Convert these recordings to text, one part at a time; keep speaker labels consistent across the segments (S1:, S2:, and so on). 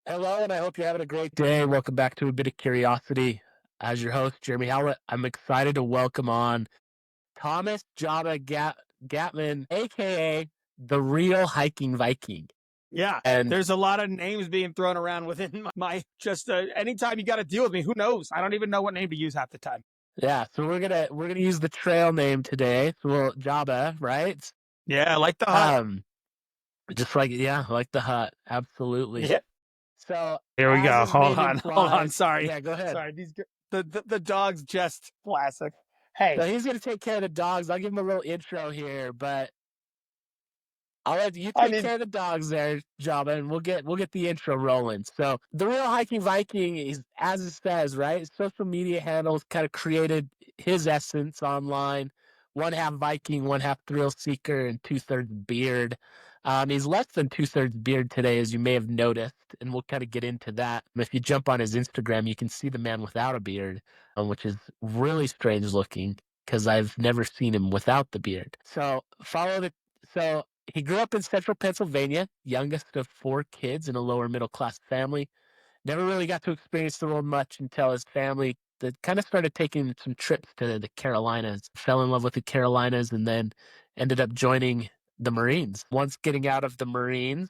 S1: Hello, and I hope you're having a great day. Welcome back to A Bit of Curiosity. As your host, Jeremy Howlett, I'm excited to welcome on Thomas Jaba Gathman, aka the Real Hiking Viking.
S2: Yeah,
S1: And
S2: there's a lot of names being thrown around within my just anytime you got to deal with me, who knows? I don't even know what name to use half the time.
S1: yeah, so we're gonna use the trail name today. So Jaba, right?
S2: Yeah, like the hut.
S1: Um, just like like the hut, absolutely.
S2: Yeah.
S1: So
S2: Here we
S1: as
S2: go.
S1: his
S2: Hold
S1: name
S2: on. Hold on.
S1: implies,
S2: Sorry.
S1: yeah, go ahead.
S2: Sorry. The dog's just classic. Hey,
S1: So he's gonna take care of the dogs. I'll give him a little intro here, but I'll let you
S2: I
S1: take
S2: mean,
S1: care of the dogs there, Jabba, and we'll get the intro rolling. So the Real Hiking Viking is, as it says, right? Social media handles kind of created his essence online. One half Viking, one half thrill seeker, and 2/3 beard. He's less than 2/3 beard today, as you may have noticed, and we'll kind of get into that. If you jump on his Instagram, you can see the man without a beard, which is really strange looking because I've never seen him without the beard. So he grew up in central Pennsylvania, youngest of four kids in a lower middle class family. Never really got to experience the world much until his family that kind of started taking some trips to the Carolinas. Fell in love with the Carolinas and then ended up joining the Marines. Once getting out of the Marines,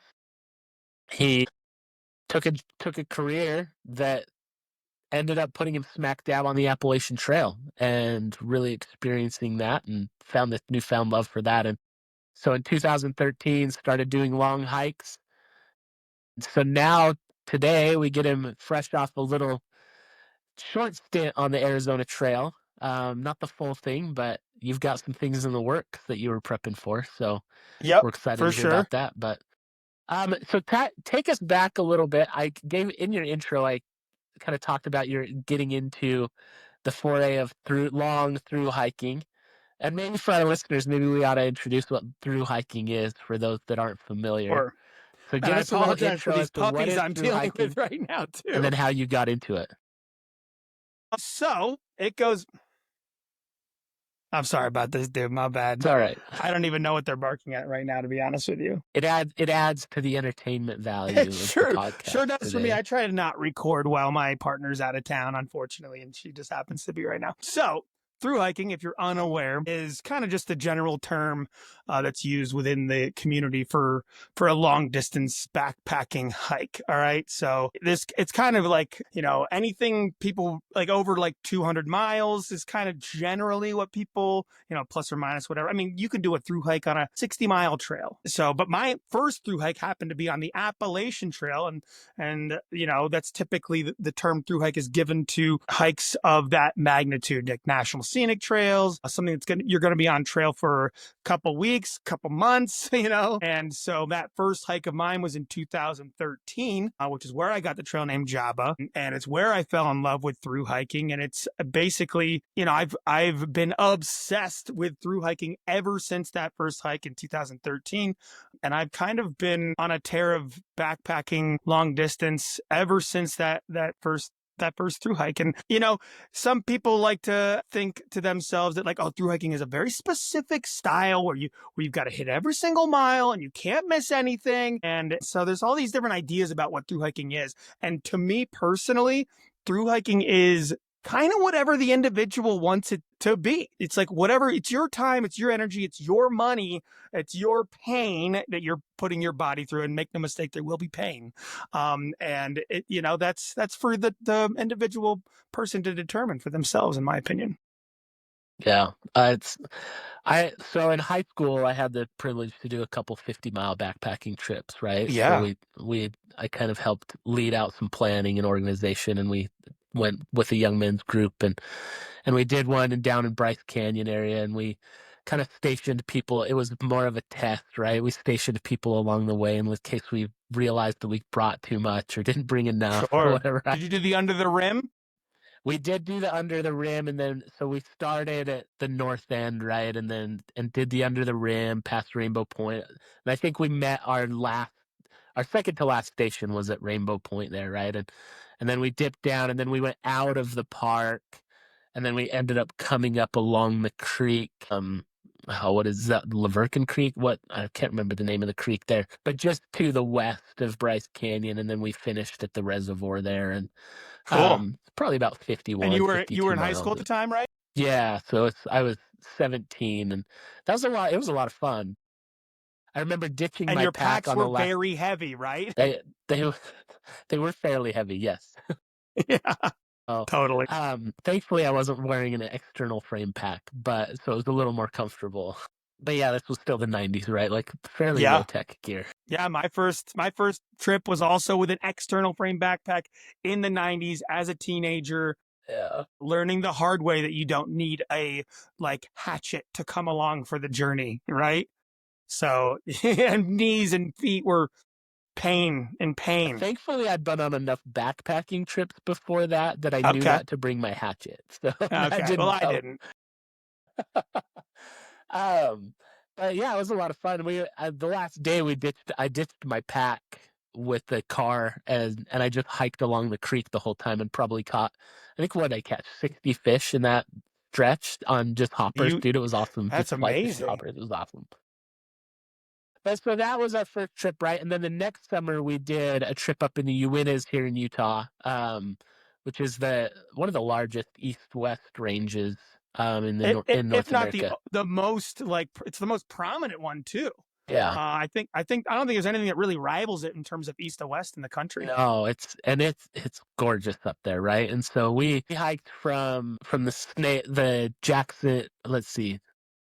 S1: he took a career that ended up putting him smack dab on the Appalachian Trail and really experiencing that and found this newfound love for that. And so in 2013, started doing long hikes. So now, today, we get him fresh off a little short stint on the Arizona Trail. Not the full thing, but you've got some things in the works that you were prepping for. So
S2: yep,
S1: we're excited
S2: for
S1: to hear
S2: sure.
S1: about that. But so take us back a little bit. I gave in your intro, I kind of talked about your getting into the foray of through hiking. And maybe for our listeners, maybe we ought to introduce what through hiking is for those that aren't familiar.
S2: Or
S1: So
S2: and
S1: give
S2: I
S1: us a little
S2: apologize for
S1: intro
S2: these
S1: as to what
S2: puppies
S1: is
S2: I'm
S1: through
S2: dealing
S1: hiking
S2: with right now
S1: and
S2: too.
S1: then how you got into it.
S2: So it goes. I'm sorry about this, dude. My bad.
S1: It's all right.
S2: I don't even know what they're barking at right now, to be honest with you.
S1: It adds to the entertainment
S2: It
S1: value of the
S2: sure
S1: podcast
S2: does for me.
S1: today.
S2: I try to not record while my partner's out of town, unfortunately, and she just happens to be right now. So, through hiking, if you're unaware, is kind of just a general term that's used within the community for a long distance backpacking hike. All right, so it's kind of like anything people like over like 200 miles is kind of generally what people plus or minus whatever. I mean, you can do a through hike on a 60-mile trail. So, but my first through hike happened to be on the Appalachian Trail, and that's typically the term through hike is given to hikes of that magnitude, like national scenic trails, something you're going to be on trail for a couple weeks, couple months, and so that first hike of mine was in 2013, which is where I got the trail name Jaba, and it's where I fell in love with through hiking. And it's basically, I've been obsessed with through hiking ever since that first hike in 2013. And I've kind of been on a tear of backpacking long distance ever since that first through hike. And some people like to think to themselves that like, oh, through hiking is a very specific style where you've got to hit every single mile and you can't miss anything. And so there's all these different ideas about what through hiking is. And to me personally, through hiking is kind of whatever the individual wants it to be. It's like whatever, it's your time, it's your energy, it's your money, it's your pain that you're putting your body through. And make no mistake, there will be pain. And it, that's for the individual person to determine for themselves, in my opinion.
S1: Yeah, so in high school I had the privilege to do a couple 50-mile backpacking trips, right? So
S2: Yeah.
S1: I kind of helped lead out some planning and organization, and we went with a young men's group and we did one down in Bryce Canyon area, and we kind of stationed people. It was more of a test, right? We stationed people along the way in case we realized that we brought too much or didn't bring enough or
S2: Sure.
S1: whatever.
S2: Did you do the under the rim?
S1: We did do the under the rim, and then so we started at the north end, right, and did the under the rim past Rainbow Point. And I think we met our second to last station was at Rainbow Point there, right, and then we dipped down, and then we went out of the park, and then we ended up coming up along the creek, oh, what is that? Laverkin Creek? What? I can't remember the name of the creek there, but just to the west of Bryce Canyon. And then we finished at the reservoir there, and
S2: Cool.
S1: probably about
S2: And
S1: 51,
S2: you were
S1: 52
S2: in high school
S1: miles.
S2: at the time, right?
S1: Yeah, so I was 17, and that was a lot. It was a lot of fun. I remember ditching
S2: And
S1: my
S2: your
S1: pack
S2: packs
S1: on
S2: were
S1: the last.
S2: very heavy, right?
S1: They they they were fairly heavy, yes.
S2: Yeah,
S1: Oh,
S2: totally.
S1: thankfully I wasn't wearing an external frame pack, but so it was a little more comfortable. But yeah, this was still the 90s, right? Like fairly low
S2: Yeah.
S1: tech gear.
S2: Yeah, my first trip was also with an external frame backpack in the 90s as a teenager,
S1: Yeah.
S2: learning the hard way that you don't need a like hatchet to come along for the journey, right? So, and knees and feet were pain and pain.
S1: Thankfully, I'd been on enough backpacking trips before that that I knew
S2: Okay.
S1: not to bring my hatchet, so that
S2: Okay. Well,
S1: didn't
S2: I
S1: help.
S2: didn't.
S1: Um, but yeah, it was a lot of fun. The last day I ditched my pack with the car, and I just hiked along the creek the whole time and probably caught, I think, what I catch 60 fish in that stretch on just hoppers.
S2: You
S1: Dude, it was awesome.
S2: That's
S1: Just fly fishing
S2: amazing.
S1: hoppers. It was awesome. But so that was our first trip, right? And then the next summer we did a trip up in the Uintas here in Utah, which is the one of the largest east-west ranges in
S2: If
S1: North
S2: not
S1: America.
S2: the most like it's the most prominent one too.
S1: Yeah.
S2: I don't think there's anything that really rivals it in terms of east to west in the country.
S1: No, it's gorgeous up there, right? And so we hiked from the Jackson, let's see,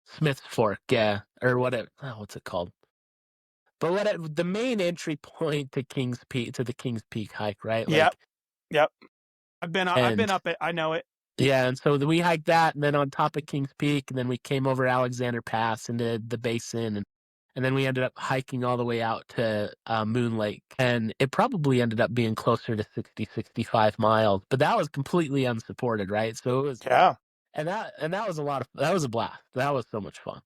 S1: Smith's Fork, yeah, or whatever. Oh, what's it called? But the main entry point to the Kings Peak hike, right?
S2: Yep.
S1: Like,
S2: Yep. I've been
S1: and
S2: up it. I know it.
S1: yeah, and so we hiked that, and then on top of Kings Peak, and then we came over Alexander Pass into the basin, and then we ended up hiking all the way out to Moon Lake, and it probably ended up being closer to 60, 65 miles, but that was completely unsupported, right? So it was,
S2: Yeah.
S1: and that was that was a blast. That was so much fun.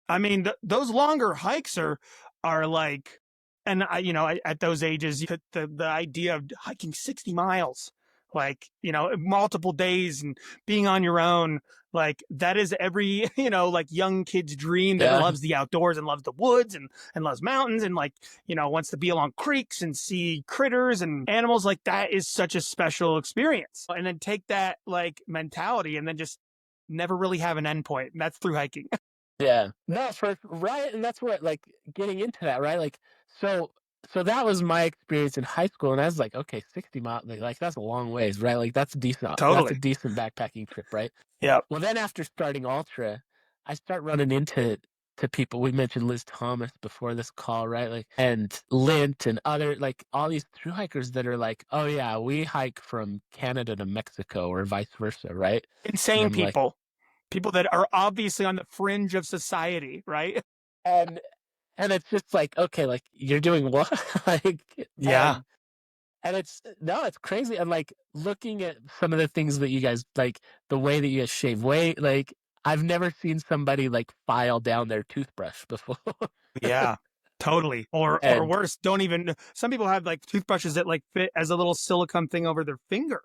S2: I mean, those longer hikes are like, and at those ages, the idea of hiking 60 miles, like, multiple days and being on your own, like that is every, like young kid's dream that
S1: Yeah,
S2: loves the outdoors and loves the woods and loves mountains and like, wants to be along creeks and see critters and animals. Like that is such a special experience. And then take that like mentality and then just never really have an endpoint. And that's through hiking.
S1: yeah. No, right, and that's what, like, getting into that, right? Like, so that was my experience in high school, and I was like, okay, 60 miles, like that's a long ways, right? Like that's decent. That's a
S2: Totally.
S1: decent backpacking trip, right?
S2: Yeah.
S1: Well, then after starting ultra, I start running into people. We mentioned Liz Thomas before this call, right? Like, and Lint and other, like, all these thru hikers that are like, oh yeah, we hike from Canada to Mexico or vice versa, right? And
S2: Insane
S1: I'm like,
S2: people that are obviously on the fringe of society, right?
S1: and it's just like, okay, like you're doing what? Like,
S2: Yeah.
S1: and it's no, it's crazy. And like looking at some of the things that you guys like, the way that you guys shave weight, like I've never seen somebody like file down their toothbrush before.
S2: Yeah. Totally. Or
S1: And
S2: worse, don't even some people have like toothbrushes that like fit as a little silicone thing over their finger.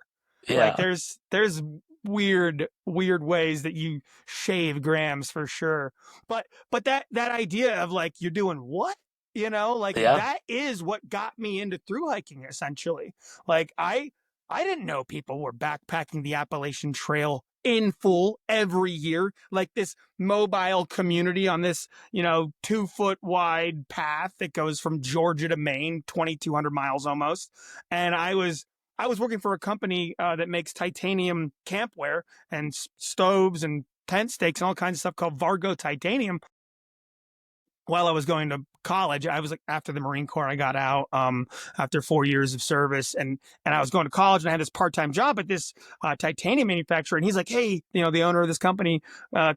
S2: Like
S1: yeah,
S2: there's weird ways that you shave grams for sure. But that idea of like you're doing what? Like
S1: yeah,
S2: that is what got me into through hiking essentially. Like I didn't know people were backpacking the Appalachian Trail in full every year, like this mobile community on this, 2 foot wide path that goes from Georgia to Maine, 2,200 miles almost. And I was working for a company that makes titanium campware and stoves and tent stakes and all kinds of stuff called Vargo Titanium. While I was going to college, I was like after the Marine Corps, I got out after 4 years of service, and I was going to college, and I had this part-time job at this titanium manufacturer, and he's like, hey, the owner of this company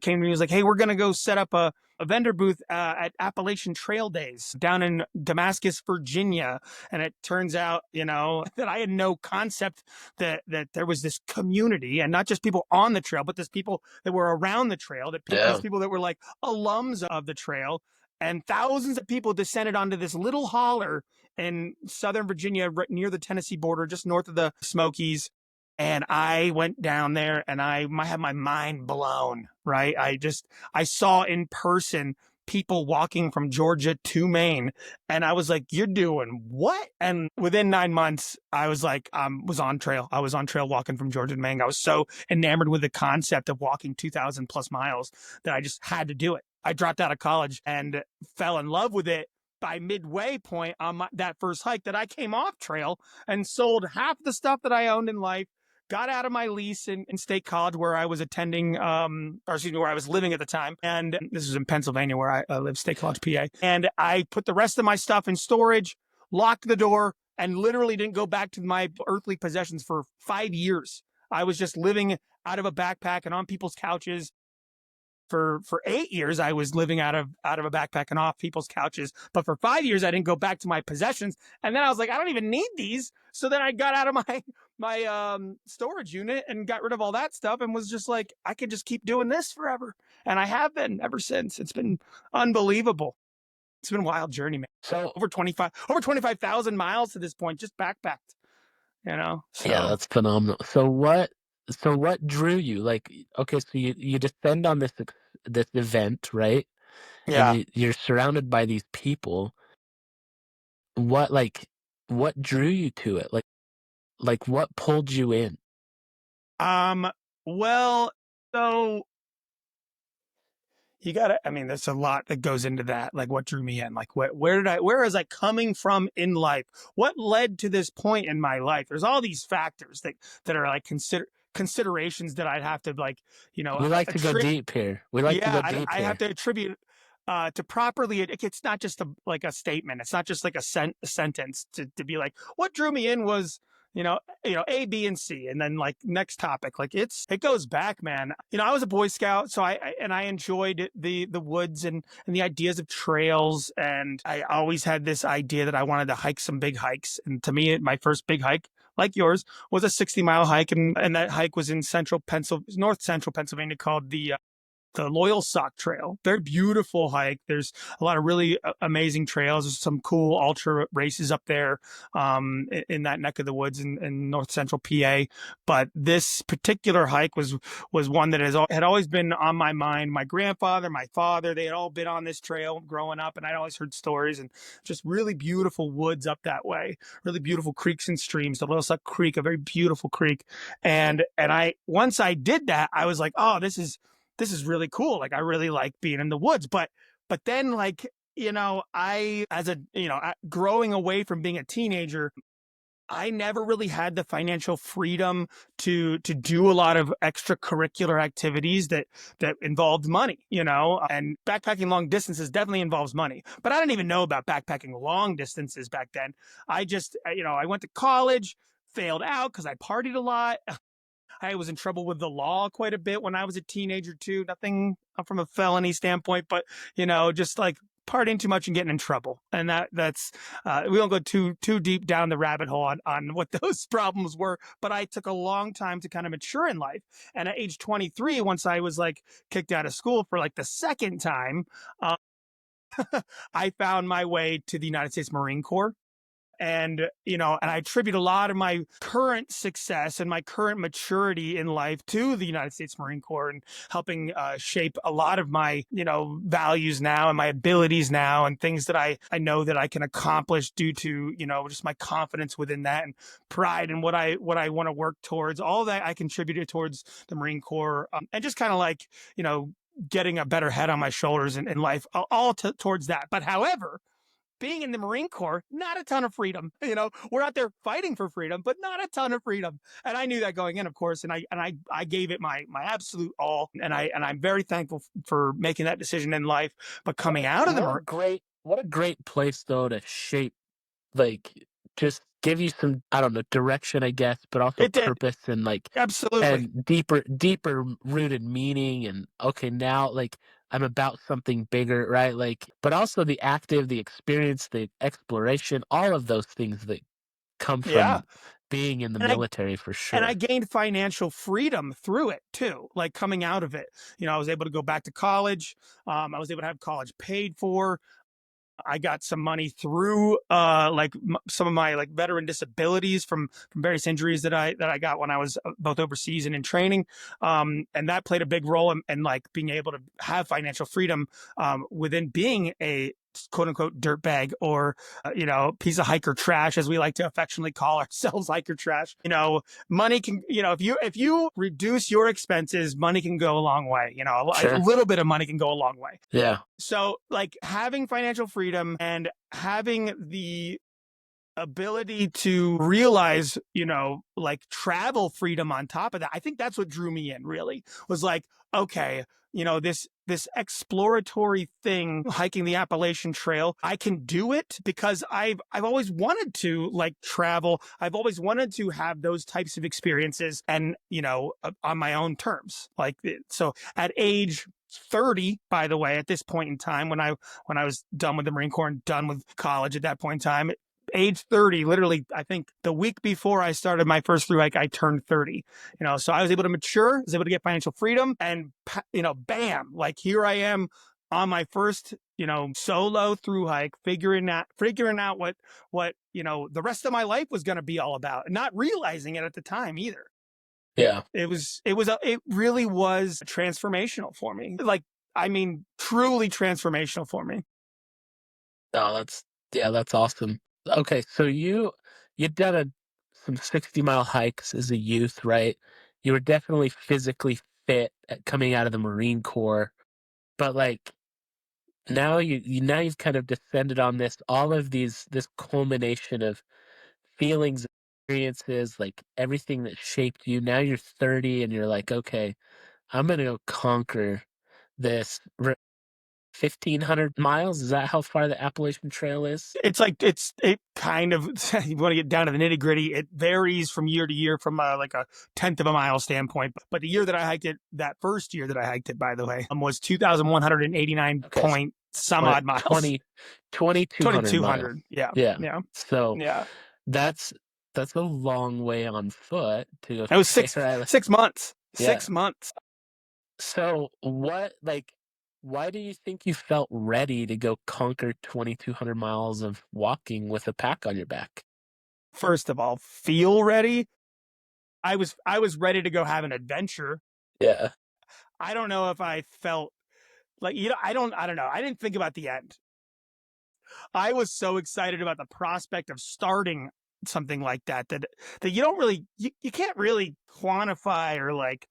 S2: came to me, he was like, hey, we're gonna go set up a vendor booth at Appalachian Trail Days down in Damascus, Virginia. And it turns out, that I had no concept that there was this community, and not just people on the trail, but there's people that were around the trail, these
S1: yeah,
S2: people that were like alums of the trail. And thousands of people descended onto this little holler in Southern Virginia, right near the Tennessee border, just north of the Smokies. And I went down there and I had my mind blown, right? I saw in person people walking from Georgia to Maine. And I was like, you're doing what? And within 9 months, I was like, was on trail. I was on trail walking from Georgia to Maine. I was so enamored with the concept of walking 2,000 plus miles that I just had to do it. I dropped out of college and fell in love with it by midway point on that first hike that I came off trail and sold half the stuff that I owned in life, got out of my lease in State College where I was attending, or excuse me, where I was living at the time. And this is in Pennsylvania where I live, State College, PA. And I put the rest of my stuff in storage, locked the door, and literally didn't go back to my earthly possessions for 5 years. I was just living out of a backpack and on people's couches. For 8 years, I was living out of a backpack and off people's couches. But for 5 years, I didn't go back to my possessions. And then I was like, I don't even need these. So then I got out of my storage unit and got rid of all that stuff and was just like, I could just keep doing this forever. And I have been ever since. It's been unbelievable. It's been a wild journey, man.
S1: So
S2: Over 25,000 miles to this point, just backpacked, you know?
S1: yeah,
S2: So
S1: that's phenomenal. So what drew you? Like, okay, so you descend on this event, right? And
S2: yeah.
S1: you're surrounded by these people. What like what drew you to it? Like what pulled you in?
S2: Um, well, so you gotta, I mean, there's a lot that goes into that. Like what drew me in, like where is I coming from in life? What led to this point in my life? There's all these factors that are like considerations that I'd have to like, you know,
S1: We like to go
S2: attribute.
S1: deep here. We like to
S2: Yeah,
S1: go deep
S2: I have
S1: here.
S2: to attribute to properly. It's not just like a statement. It's not just like a sentence to be like, what drew me in was, A, B, and C, and then like next topic. Like it goes back, man. I was a Boy Scout, so I enjoyed the woods and the ideas of trails, and I always had this idea that I wanted to hike some big hikes. And to me, my first big hike, like yours, was a 60-mile hike, and that hike was in north central Pennsylvania, called the Loyal Sock Trail. Very beautiful hike. There's a lot of really amazing trails. There's some cool ultra races up there in that neck of the woods in north central PA. But this particular hike was one that had always been on my mind. My grandfather, my father, they had all been on this trail growing up, and I'd always heard stories, and just really beautiful woods up that way. Really beautiful creeks and streams. The Loyal Sock Creek, a very beautiful creek. And once I did that, I was like, oh, this is really cool. Like I really like being in the woods, but then like, growing away from being a teenager, I never really had the financial freedom to do a lot of extracurricular activities that involved money, and backpacking long distances definitely involves money, but I didn't even know about backpacking long distances back then. I just, I went to college, failed out because I partied a lot. I was in trouble with the law quite a bit when I was a teenager too. Nothing from a felony standpoint, but just like partying too much and getting in trouble. And that's we won't go too deep down the rabbit hole on what those problems were. But I took a long time to kind of mature in life. And at age 23, once I was like kicked out of school for like the second time, I found my way to the United States Marine Corps. And I attribute a lot of my current success and my current maturity in life to the United States Marine Corps, and helping shape a lot of my values now and my abilities now, and things that I know that I can accomplish due to just my confidence within that, and pride and what I want to work towards. All that I contributed towards the Marine Corps, and just kind of like getting a better head on my shoulders in life, all towards that. But however, being in the Marine Corps, not a ton of freedom. We're out there fighting for freedom, but not a ton of freedom. And I knew that going in, of course, and I gave it my absolute all. And I'm very thankful for making that decision in life. But coming out of the Marine,
S1: What a great place though to shape, like, just give you some, I don't know, direction, I guess, but also
S2: it did
S1: purpose and like
S2: absolutely,
S1: and deeper rooted meaning. And okay, now like I'm about something bigger, right? Like, but also the experience, the exploration, all of those things that come
S2: yeah.
S1: from being in the
S2: And I
S1: military for
S2: and I
S1: sure.
S2: gained financial freedom through it too. Like coming out of it, I was able to go back to college. I was able to have college paid for. I got some money through some of my like veteran disabilities from various injuries that I got when I was both overseas and in training, and that played a big role in like being able to have financial freedom within being a quote unquote dirtbag or piece of hiker trash, as we like to affectionately call ourselves, hiker trash. Money can, if you reduce your expenses, money can go a long way. A
S1: Sure.
S2: little bit of money can go a long way.
S1: Yeah.
S2: So like having financial freedom and having the ability to realize, like travel freedom on top of that. I think that's what drew me in, really, was like, okay, this exploratory thing, hiking the Appalachian Trail, I can do it because I've always wanted to like travel. I've always wanted to have those types of experiences and, on my own terms. Like, so at age 30, by the way, at this point in time, when I was done with the Marine Corps and done with college at that point in time, age 30, literally, I think the week before I started my first thru hike, I turned 30, so I was able to mature, I was able to get financial freedom, and, bam, like here I am on my first, solo thru hike, figuring out what, the rest of my life was going to be all about, and not realizing it at the time either.
S1: Yeah.
S2: It really was transformational for me. Like, I mean, truly transformational for me.
S1: Oh, that's awesome. Okay, so you'd done some 60-mile hikes as a youth, right? You were definitely physically fit coming out of the Marine Corps, but like now now you've kind of descended on all of this culmination of feelings, experiences, like everything that shaped you. Now you're 30 and you're like, okay, I'm gonna go conquer this 1,500 miles. Is that how far the Appalachian Trail is?
S2: It kind of, you want to get down to the nitty gritty. It varies from year to year from like a tenth of a mile standpoint. But the year that I hiked it, that first year that I hiked it, by the way, was 2,189
S1: Okay, so
S2: point some odd miles.
S1: 2,200 miles.
S2: 2,200. Yeah.
S1: Yeah.
S2: Yeah.
S1: So
S2: Yeah.
S1: that's that's a long way on foot to go.
S2: It was
S1: Okay, right.
S2: 6 months.
S1: Yeah.
S2: 6 months.
S1: So why do you think you felt ready to go conquer 2,200 miles of walking with a pack on your back?
S2: First of all, feel ready. I was ready to go have an adventure.
S1: Yeah.
S2: I don't know if I felt like, I don't know. I didn't think about the end. I was so excited about the prospect of starting something like that you don't really, you can't really quantify or like,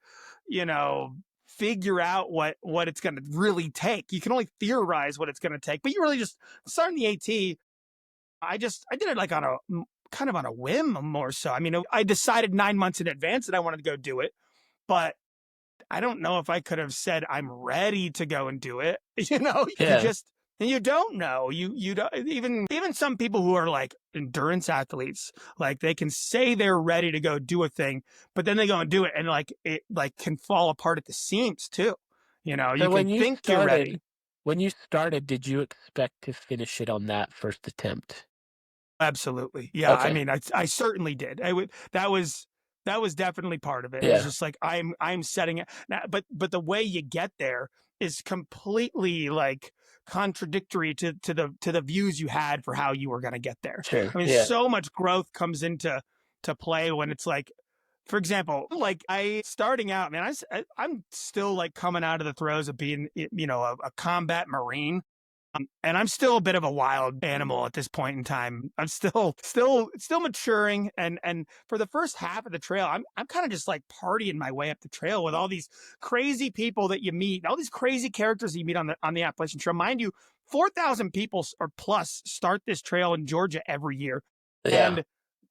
S2: you know, figure out what it's going to really take. You can only theorize what it's going to take, but you really just starting the AT. I did it like kind of on a whim more so. I mean, I decided 9 months in advance that I wanted to go do it, but I don't know if I could have said I'm ready to go and do it. You
S1: Yeah.
S2: just, and you don't know. You don't, even some people who are like endurance athletes, like they can say they're ready to go do a thing, but then they go and do it, and like it like can fall apart at the seams too. You
S1: So
S2: can think you're ready.
S1: when you started, did you expect to finish it on that first attempt?
S2: Absolutely. Yeah. I
S1: Okay.
S2: mean, I certainly did. That was definitely part of it. It was
S1: Yeah.
S2: just like, I'm setting it now, but the way you get there is completely like contradictory to the views you had for how you were going to get there.
S1: Sure.
S2: I mean,
S1: Yeah.
S2: so much growth comes into play when it's like, for example, like starting out, man, I'm still like coming out of the throes of being, a combat Marine. And I'm still a bit of a wild animal at this point in time. I'm still maturing, and for the first half of the trail, I'm kind of just like partying my way up the trail with all these crazy people that you meet, all these crazy characters that you meet on the Appalachian Trail. Mind you, 4,000 people or plus start this trail in Georgia every year,
S1: Yeah.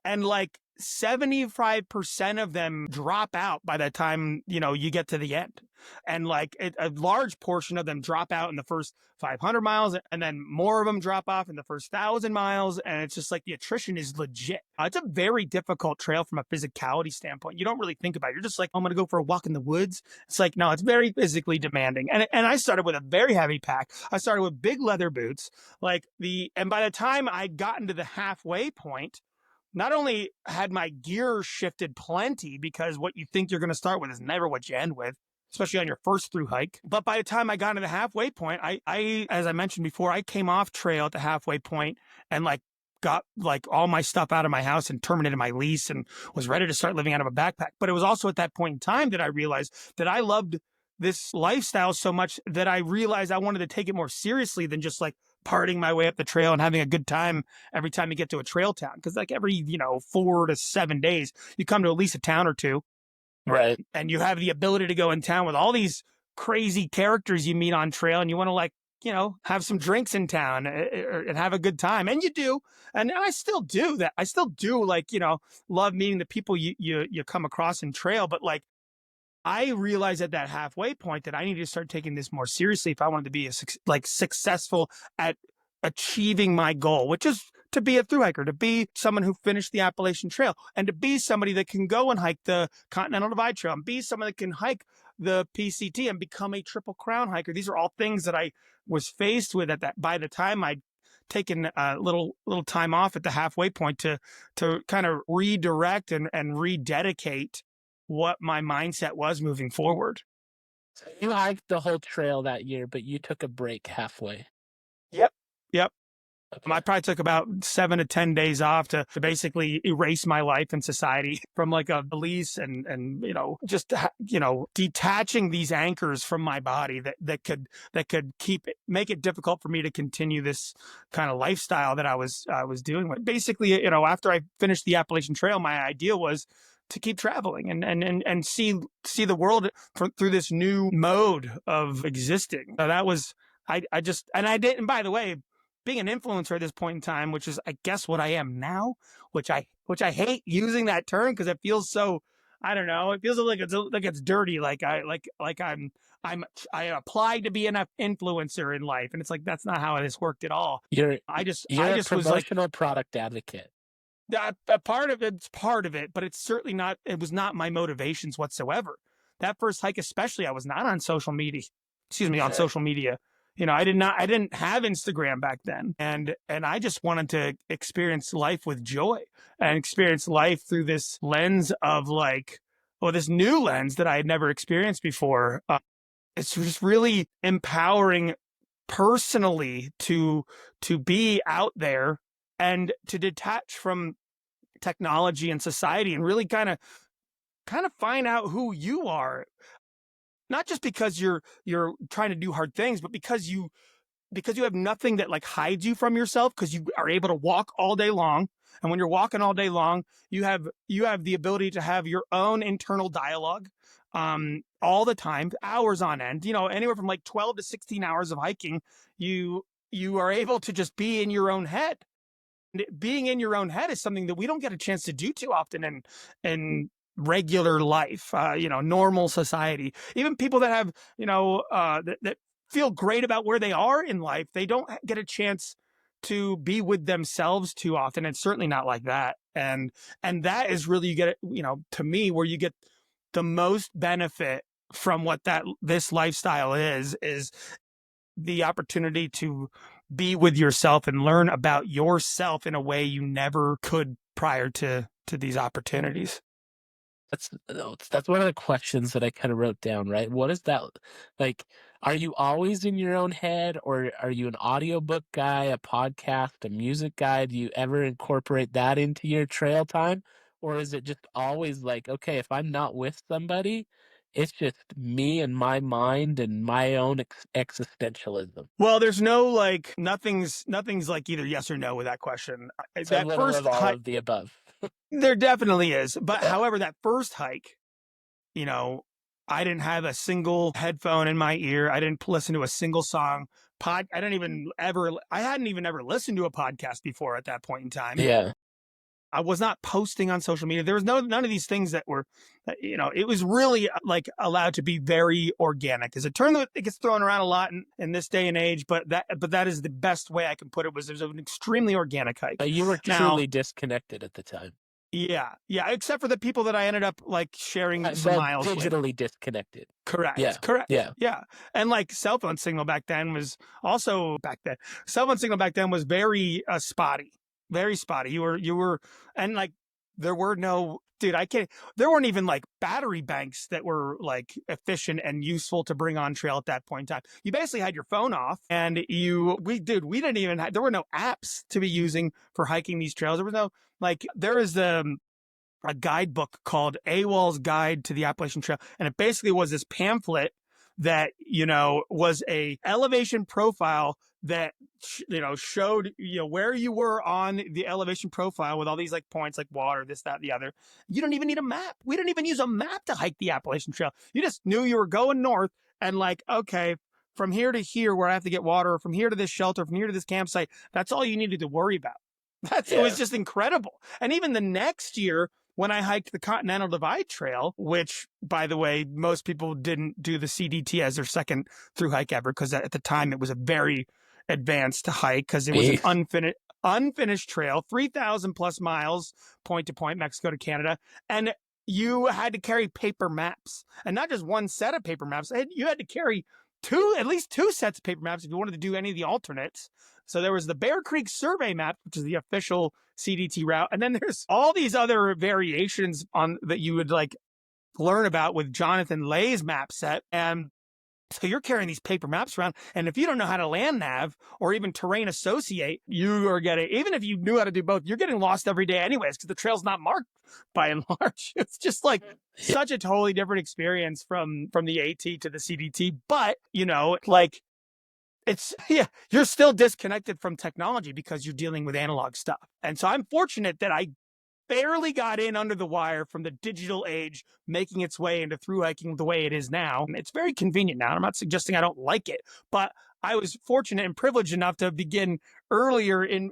S2: and like 75% of them drop out by the time you get to the end, and like a large portion of them drop out in the first 500 miles, and then more of them drop off in the first 1,000 miles, and it's just like the attrition is legit. It's a very difficult trail from a physicality standpoint. You don't really think about it. You're just like, I'm gonna go for a walk in the woods. It's like, no, it's very physically demanding, and I started with a very heavy pack. I started with big leather boots, and by the time I'd gotten to the halfway point, not only had my gear shifted plenty, because what you think you're going to start with is never what you end with. especially on your first through hike. But by the time I got to the halfway point, as I mentioned before, I came off trail at the halfway point and like got like all my stuff out of my house and terminated my lease and was ready to start living out of a backpack. But it was also at that point in time that I realized that I loved this lifestyle so much that I realized I wanted to take it more seriously than just like partying my way up the trail and having a good time every time you get to a trail town. Cause like every, 4 to 7 days, you come to at least a town or two.
S1: Right.
S2: And you have the ability to go in town with all these crazy characters you meet on trail, and you want to like, have some drinks in town and have a good time. And you do. And I still do that. I still do like, love meeting the people you come across in trail. But like, I realized at that halfway point that I needed to start taking this more seriously if I wanted to be successful at achieving my goal, which is to be a thru hiker, to be someone who finished the Appalachian Trail, and to be somebody that can go and hike the Continental Divide Trail, and be someone that can hike the PCT and become a Triple Crown hiker. These are all things that I was faced with at that. By the time I'd taken a little time off at the halfway point to kind of redirect and rededicate what my mindset was moving forward.
S1: So you hiked the whole trail that year, but you took a break halfway.
S2: Yep. Yep.
S1: Okay.
S2: I probably took about 7 to 10 days off to basically erase my life and society from like a lease and just, detaching these anchors from my body that could make it difficult for me to continue this kind of lifestyle that I was doing. Basically, after I finished the Appalachian Trail, my idea was to keep traveling and see the world through this new mode of existing. So that was, I did. And by the way, being an influencer at this point in time, which is, I guess, what I am now, which I hate using that term because it feels so, I don't know, it feels like it's dirty. Like I applied to be an influencer in life, and it's like that's not how it has worked at all.
S1: You're
S2: I just
S1: a
S2: was like,
S1: promotional product advocate.
S2: a part of it, but it's certainly not. It was not my motivations whatsoever. That first hike, especially, I was not on social media. On social media. I didn't have Instagram back then. And I just wanted to experience life with joy and experience life through this lens of this new lens that I had never experienced before. It's just really empowering personally to be out there and to detach from technology and society and really kind of find out who you are. Not just because you're trying to do hard things, but because you have nothing that like hides you from yourself, because you are able to walk all day long. And when you're walking all day long, you have the ability to have your own internal dialogue all the time, hours on end, anywhere from like 12 to 16 hours of hiking. You are able to just be in your own head. Being in your own head is something that we don't get a chance to do too often in regular life, normal society. Even people that have, that feel great about where they are in life, they don't get a chance to be with themselves too often. It's certainly not like that. And that is really, you get it, to me, where you get the most benefit from what this lifestyle is the opportunity to be with yourself and learn about yourself in a way you never could prior to these opportunities.
S1: That's one of the questions that I kind of wrote down, right? What is that like? Are you always in your own head, or are you an audiobook guy, a podcast, a music guy? Do you ever incorporate that into your trail time? Or is it just always like, okay, if I'm not with somebody, it's just me and my mind and my own existentialism?
S2: Well, there's no like, nothing's like either yes or no with that question.
S1: It's a little of all of the above.
S2: There definitely is. But however, that first hike, I didn't have a single headphone in my ear. I didn't listen to a single song. I hadn't even ever listened to a podcast before at that point in time.
S1: Yeah.
S2: I was not posting on social media. There was none of these things that were, it was really like allowed to be very organic. As it turns out, it gets thrown around a lot in this day and age, but that is the best way I can put it. Was an extremely organic hike.
S1: But you were truly disconnected at the time.
S2: Yeah, except for the people that I ended up like sharing some miles
S1: digitally
S2: with.
S1: Disconnected.
S2: Correct.
S1: Yeah.
S2: Correct.
S1: Yeah.
S2: Yeah. And like cell phone signal back then was very spotty. Very spotty. You were, and like there were no, dude, I can't, there weren't even like battery banks that were like efficient and useful to bring on trail at that point in time. You basically had your phone off and we didn't even have, there were no apps to be using for hiking these trails. There was no, like, there is a guidebook called AWOL's Guide to the Appalachian Trail. And it basically was this pamphlet that, was a elevation profile that, showed, where you were on the elevation profile with all these like points, like water, this, that, the other. You don't even need a map. We didn't even use a map to hike the Appalachian Trail. You just knew you were going north and like, okay, from here to here where I have to get water, from here to this shelter, from here to this campsite, that's all you needed to worry about. It was just incredible. And even the next year, when I hiked the Continental Divide Trail, which, by the way, most people didn't do the CDT as their second through hike ever, because at the time it was a very advanced hike because it was an unfinished trail, 3,000 plus miles, point to point, Mexico to Canada. And you had to carry paper maps, and not just one set of paper maps. You had to carry at least two sets of paper maps if you wanted to do any of the alternates. So there was the Bear Creek survey map, which is the official CDT route. And then there's all these other variations on that you would like learn about with Jonathan Lay's map set. And so you're carrying these paper maps around. And if you don't know how to land nav or even terrain associate, you are getting, even if you knew how to do both, you're getting lost every day anyways, because the trail's not marked by and large. It's just like such a totally different experience from the AT to the CDT. But, like, you're still disconnected from technology because you're dealing with analog stuff. And so I'm fortunate that I barely got in under the wire from the digital age, making its way into through hiking the way it is now. It's very convenient now. I'm not suggesting I don't like it, but I was fortunate and privileged enough to begin earlier in,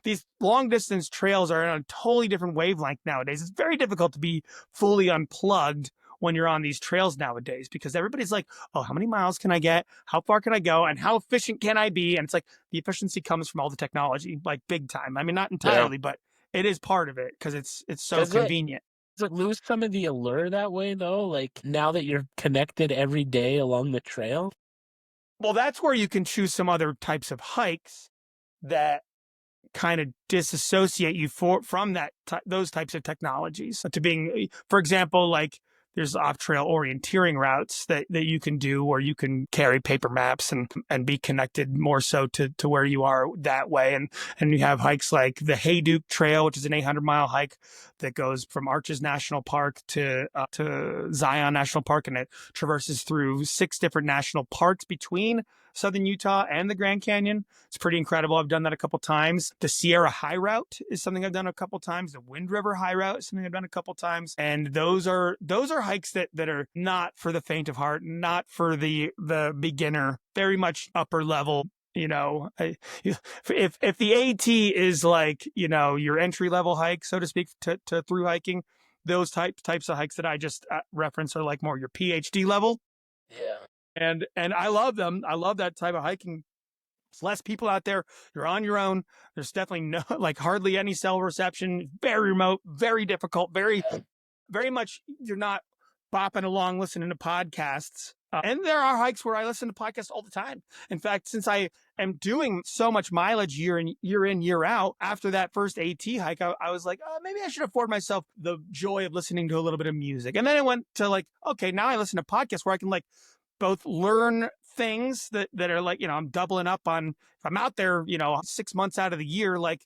S2: these long distance trails are on a totally different wavelength nowadays. It's very difficult to be fully unplugged when you're on these trails nowadays, because everybody's like, oh, how many miles can I get? How far can I go? And how efficient can I be? And it's like the efficiency comes from all the technology, like big time. I mean, not entirely, but it is part of it because it's so convenient.
S1: Does it lose some of the allure that way though? Like now that you're connected every day along the trail?
S2: Well, that's where you can choose some other types of hikes that kind of disassociate you from those types of technologies to being, for example, like there's off-trail orienteering routes that you can do where you can carry paper maps and be connected more so to where you are that way. And you have hikes like the Hayduke Trail, which is an 800-mile hike that goes from Arches National Park to Zion National Park, and it traverses through 6 different national parks between Southern Utah and the Grand Canyon. It's pretty incredible. I've done that a couple times. The Sierra High Route is something I've done a couple times. The Wind River High Route is something I've done a couple times. And those are hikes that are not for the faint of heart, not for the beginner, very much upper level. If the AT is like, your entry level hike, so to speak, to through hiking, those types of hikes that I just referenced are like more your PhD level.
S1: Yeah.
S2: And I love them. I love that type of hiking. There's less people out there. You're on your own. There's definitely hardly any cell reception. Very remote, very difficult, very much you're not bopping along listening to podcasts. And there are hikes where I listen to podcasts all the time. In fact, since I am doing so much mileage year in, year out, after that first AT hike, I was like, oh, maybe I should afford myself the joy of listening to a little bit of music. And then I went to like, okay, now I listen to podcasts where I can like both learn things that are like, I'm doubling up on, if I'm out there, 6 months out of the year, like,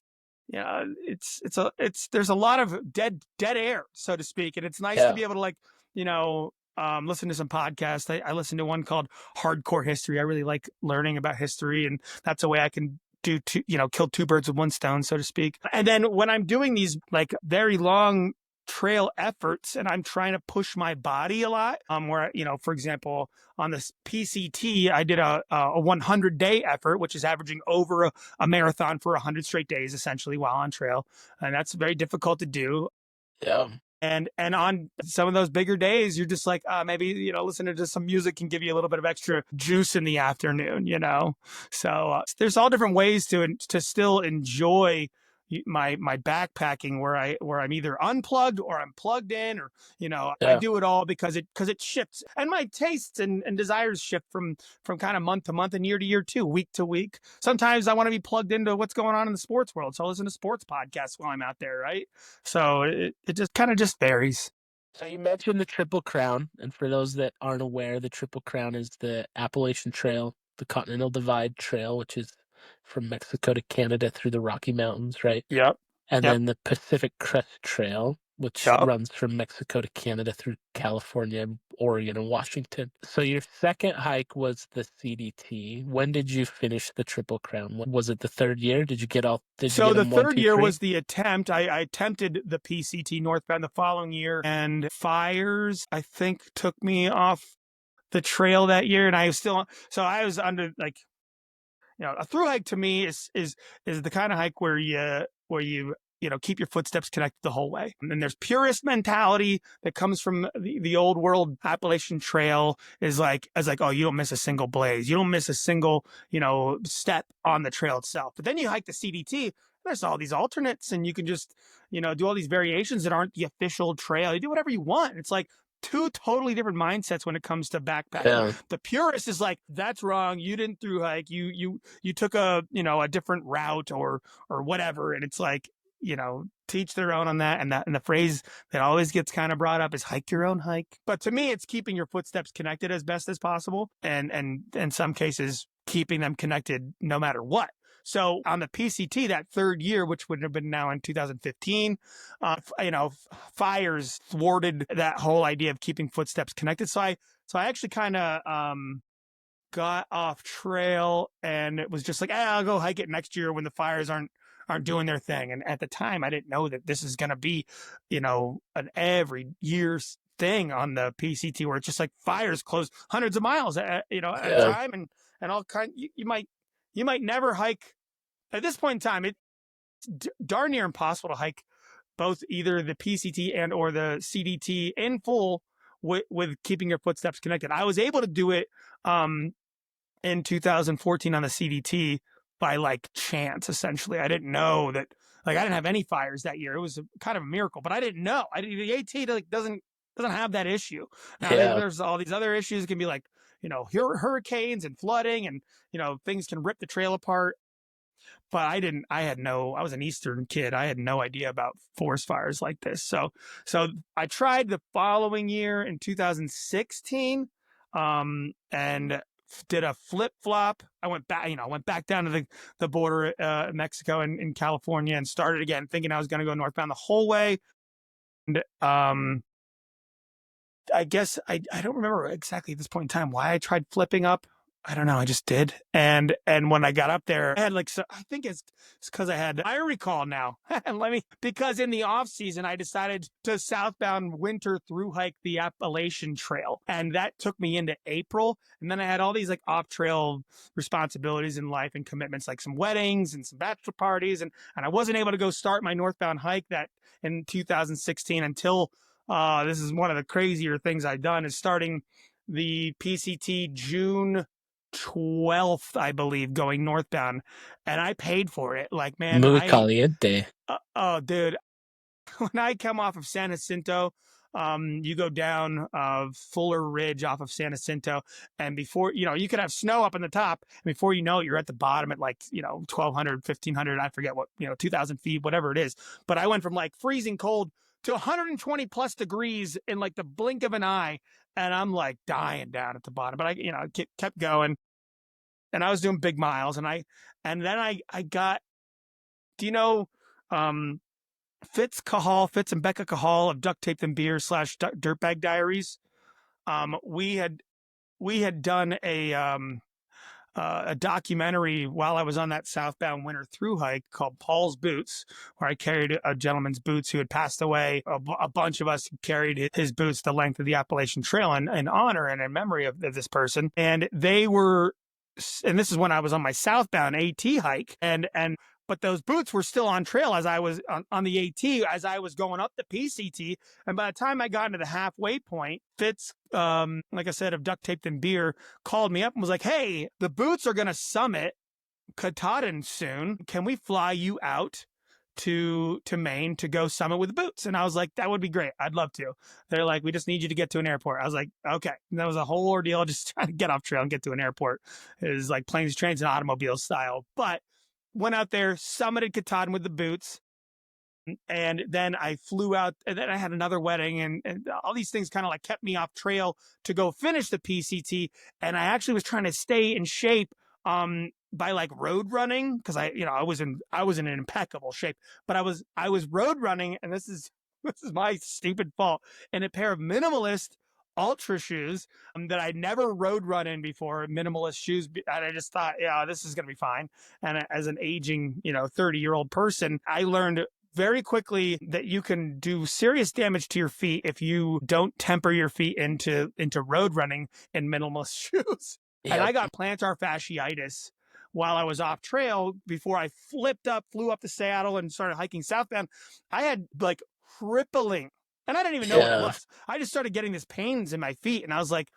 S2: there's a lot of dead air, so to speak. And it's nice to be able to like, listen to some podcasts. I listen to one called Hardcore History. I really like learning about history, and that's a way I can kill 2 birds with 1 stone, so to speak. And then when I'm doing these like very long trail efforts and I'm trying to push my body a lot, where, for example, on this PCT, I did a 100-day effort, which is averaging over a marathon for 100 straight days, essentially, while on trail. And that's very difficult to do.
S1: Yeah.
S2: And on some of those bigger days, you're just like, maybe, listening to some music can give you a little bit of extra juice in the afternoon, So there's all different ways to still enjoy, my backpacking where I'm either unplugged or I'm plugged in, or I
S1: Yeah.
S2: do it all because it shifts, and my tastes and desires shift from kind of month to month and year to year too, week to week. Sometimes I want to be plugged into what's going on in the sports world, so I listen to sports podcasts while I'm out there, right? So it just kind of just varies.
S1: So you mentioned the Triple Crown, and for those that aren't aware, the Triple Crown is the Appalachian Trail, the Continental Divide Trail, which is from Mexico to Canada through the Rocky Mountains, right?
S2: Yep.
S1: And
S2: Yep.
S1: then the Pacific Crest Trail, which
S2: Yep.
S1: runs from Mexico to Canada through California, Oregon, and Washington. So your second hike was the CDT. When did you finish the Triple Crown? Was it the third year? Did you get all? Did you
S2: So
S1: get
S2: the
S1: them one,
S2: third
S1: two,
S2: year
S1: three?
S2: was the attempt. I attempted the PCT northbound the following year, and fires, I think, took me off the trail that year. And I was still, so I was under like, a through hike to me is the kind of hike where you keep your footsteps connected the whole way. And then there's purist mentality that comes from the old world. Appalachian Trail is like, oh, you don't miss a single blaze, you don't miss a single step on the trail itself. But then you hike the CDT, there's all these alternates, and you can just do all these variations that aren't the official trail. You do whatever you want. It's like two totally different mindsets when it comes to backpacking.
S1: Yeah.
S2: The purist is like, that's wrong, you didn't through hike, you took a different route or whatever. And it's like, teach their own on that. And the phrase that always gets kind of brought up is hike your own hike. But to me, it's keeping your footsteps connected as best as possible, and in some cases keeping them connected no matter what. So on the PCT that third year, which would have been now in 2015, fires thwarted that whole idea of keeping footsteps connected. So I actually kind of got off trail, and it was just like, I'll go hike it next year when the fires aren't doing their thing. And at the time, I didn't know that this is going to be, an every year's thing on the PCT, where it's just like fires close hundreds of miles at a
S1: Yeah.
S2: time, and all kind. You might never hike at this point in time. It's darn near impossible to hike both either the PCT and or the CDT in full with keeping your footsteps connected. I was able to do it in 2014 on the CDT by like chance, essentially. I didn't know that, like, I didn't have any fires that year. It was kind of a miracle, but I didn't know. The AT like doesn't have that issue. Now
S1: Yeah.
S2: there's all these other issues. It can be like, hurricanes and flooding, and things can rip the trail apart. But I was an Eastern kid. I had no idea about forest fires like this. So I tried the following year in 2016, and did a flip flop. I went back down to the border, Mexico and in California, and started again, thinking I was going to go northbound the whole way. And I guess I don't remember exactly at this point in time why I tried flipping up. I don't know. I just did. And when I got up there, I had I think it's because I recall now. Because in the off season, I decided to southbound winter through hike the Appalachian Trail. And that took me into April. And then I had all these like off trail responsibilities in life and commitments, like some weddings and some bachelor parties. And I wasn't able to go start my northbound hike that in 2016 until, this is one of the crazier things I've done, is starting the PCT June 12th, I believe, going northbound, and I paid for it. Like, man,
S1: Muy caliente.
S2: oh, dude, when I come off of San Jacinto, you go down Fuller Ridge off of San Jacinto, and before you could have snow up in the top, and before you know it, you're at the bottom at 1,200, 1,500, I forget what, 2,000 feet, whatever it is. But I went from like freezing cold to 120 plus degrees in like the blink of an eye, and I'm like dying down at the bottom. But I kept going, and I was doing big miles, and then I got, do you know, Fitz and Becca Cahal of Duct Tape and Beer / Dirtbag Diaries? We had done a documentary while I was on that southbound winter through hike called Paul's Boots, where I carried a gentleman's boots who had passed away. A bunch of us carried his boots the length of the Appalachian Trail in honor and in memory of this person. And this is when I was on my southbound AT hike, but those boots were still on trail as I was on the AT, as I was going up the PCT. And by the time I got into the halfway point, Fitz, like I said, of Duct Taped and Beer, called me up and was like, hey, the boots are going to summit Katahdin soon. Can we fly you out to Maine to go summit with boots. And I was like, that would be great. I'd love to. They're like, we just need you to get to an airport. I was like, okay. And that was a whole ordeal just trying to get off trail and get to an airport. It was like planes, trains, and automobiles style. But went out there, summited Katahdin with the boots. And then I flew out, and then I had another wedding, and all these things kind of like kept me off trail to go finish the PCT. And I actually was trying to stay in shape by like road running, because I was in an impeccable shape, but I was road running, and this is my stupid fault, in a pair of minimalist ultra shoes that I'd never road run in before, minimalist shoes. And I just thought, yeah, this is going to be fine. And as an aging, 30-year-old person, I learned very quickly that you can do serious damage to your feet if you don't temper your feet into road running in minimalist shoes.
S1: Yep.
S2: And I got plantar fasciitis while I was off trail before I flew up to Seattle and started hiking southbound. I had like crippling, and I didn't even know what it was. I just started getting these pains in my feet, and I was like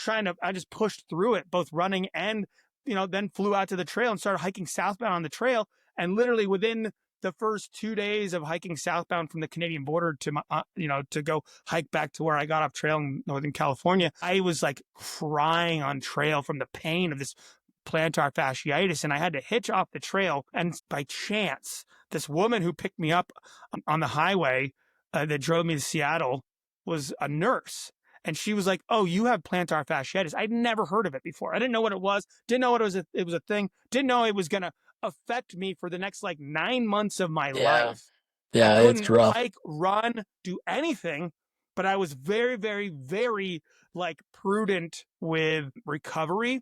S2: I just pushed through it, both running and, then flew out to the trail and started hiking southbound on the trail. And literally within the first 2 days of hiking southbound from the Canadian border to to go hike back to where I got off trail in Northern California, I was like crying on trail from the pain of this plantar fasciitis. And I had to hitch off the trail. And by chance, this woman who picked me up on the highway that drove me to Seattle was a nurse. And she was like, "Oh, you have plantar fasciitis." I'd never heard of it before. I didn't know what it was. Didn't know it was a thing. Didn't know it was going to affect me for the next like 9 months of my life.
S1: Yeah,
S2: I
S1: it's
S2: couldn't
S1: rough.
S2: hike, run, do anything, but I was very, very, very like prudent with recovery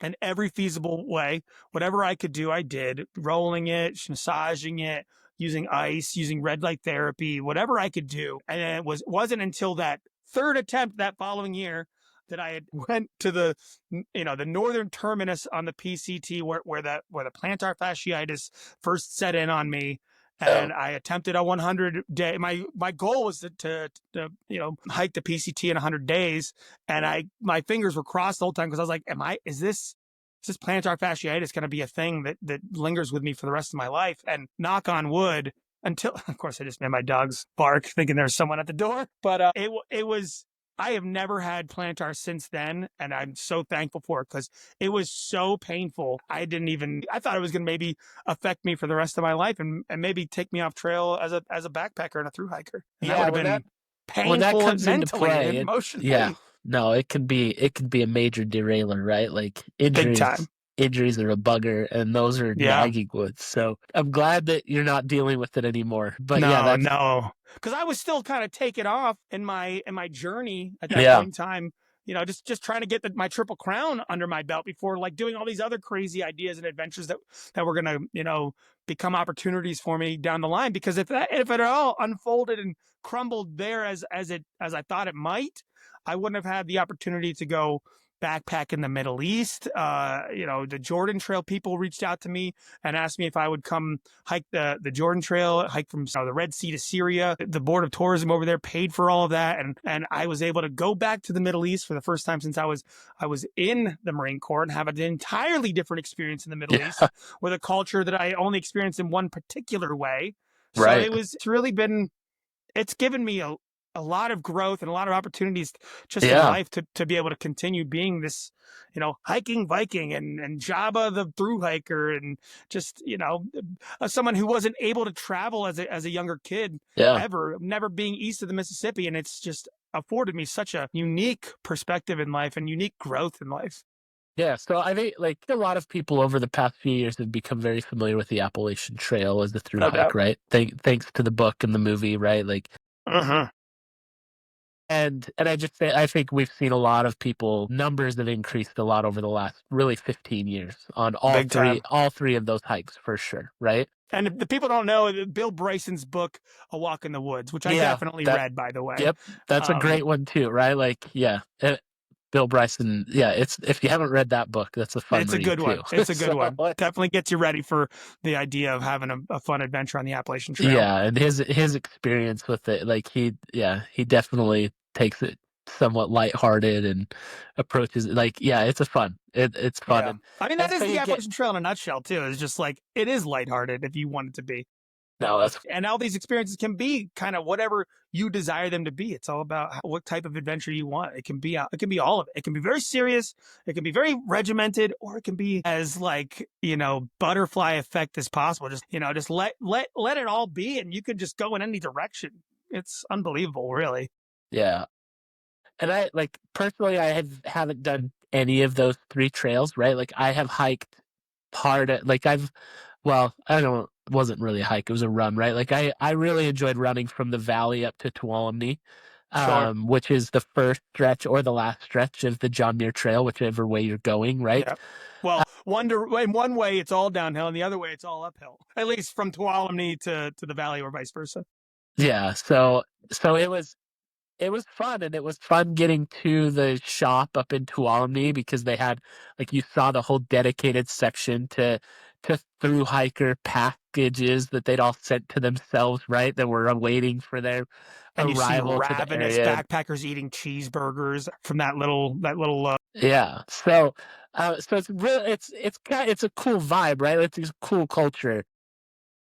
S2: in every feasible way. Whatever I could do, I did. Rolling it, massaging it, using ice, using red light therapy, whatever I could do. And it wasn't until that third attempt that following year that I had went to the northern terminus on the PCT where the plantar fasciitis first set in on me. And I attempted a 100-day. My goal was to hike the PCT in 100 days, and my fingers were crossed the whole time, because I was like, is this plantar fasciitis going to be a thing that lingers with me for the rest of my life? And knock on wood, until, of course, I just made my dogs bark thinking there's someone at the door. But it was, I have never had plantar since then, and I'm so thankful for it, because it was so painful. I thought it was going to maybe affect me for the rest of my life, and maybe take me off trail as a backpacker and a thru-hiker. And that would have been painful,
S1: when that comes into
S2: mentally
S1: play,
S2: and emotionally.
S1: Yeah. No, it could be a major derailer, right? Like
S2: Big time.
S1: Injuries are a bugger, and those are nagging ones. So I'm glad that you're not dealing with it anymore. But
S2: no, because I was still kind of taken off in my journey at that point in time. Just trying to get my Triple Crown under my belt before like doing all these other crazy ideas and adventures that were gonna become opportunities for me down the line. Because if it all unfolded and crumbled there as I thought it might, I wouldn't have had the opportunity to go backpack in the Middle East. The Jordan Trail people reached out to me and asked me if I would come hike the Jordan Trail, hike from the Red Sea to Syria. The Board of Tourism over there paid for all of that, and I was able to go back to the Middle East for the first time since I was in the Marine Corps, and have an entirely different experience in the Middle East, with a culture that I only experienced in one particular way. So it's given me a lot of growth and a lot of opportunities just in life to be able to continue being this, hiking Viking and Jaba the thru-hiker, and just, someone who wasn't able to travel as a younger kid ever, never being east of the Mississippi. And it's just afforded me such a unique perspective in life and unique growth in life.
S1: Yeah, so I think like a lot of people over the past few years have become very familiar with the Appalachian Trail as the thru hike, right? Thanks to the book and the movie, right? Like, And I think we've seen a lot of people, numbers have increased a lot over the last really 15 years on all three of those hikes for sure, right?
S2: And if the people don't know, Bill Bryson's book, A Walk in the Woods, which I definitely read, by the way.
S1: Yep, that's a great one too, right? Like, Bill Bryson, if you haven't read that book, that's a fun read.
S2: It's a good one. It's a good one. Definitely gets you ready for the idea of having a fun adventure on the Appalachian Trail.
S1: Yeah, and his experience with it, like he definitely takes it somewhat lighthearted and approaches it like, it's a fun. It's fun.
S2: Yeah. I mean, that is the Appalachian Trail in a nutshell too. It's just like, it is lighthearted if you want it to be.
S1: No, that's
S2: And all these experiences can be kind of whatever you desire them to be. It's all about what type of adventure you want. It can be all of it. It can be very serious, it can be very regimented, or it can be as like, butterfly effect as possible. Just, just let it all be, and you can just go in any direction. It's unbelievable, really.
S1: yeah. And I like personally, haven't done any of those three trails, right? Like I have hiked part of, like well, I don't, it wasn't really a hike, it was a run, right? Like I really enjoyed running from the valley up to Tuolumne,
S2: Sure.
S1: which is the first stretch or the last stretch of the John Muir Trail, whichever way you're going, right?
S2: Yeah. Well, in one way it's all downhill, and the other way it's all uphill. At least from Tuolumne to the valley, or vice versa.
S1: Yeah, so it was fun, and it was fun getting to the shop up in Tuolumne because they had, like, you saw the whole dedicated section to thru-hiker packages that they'd all sent to themselves, right? That were waiting for their
S2: And you see
S1: arrival to the
S2: ravenous
S1: area.
S2: backpackers eating cheeseburgers from that little
S1: Yeah. So it's really it's a cool vibe, right? It's a cool culture.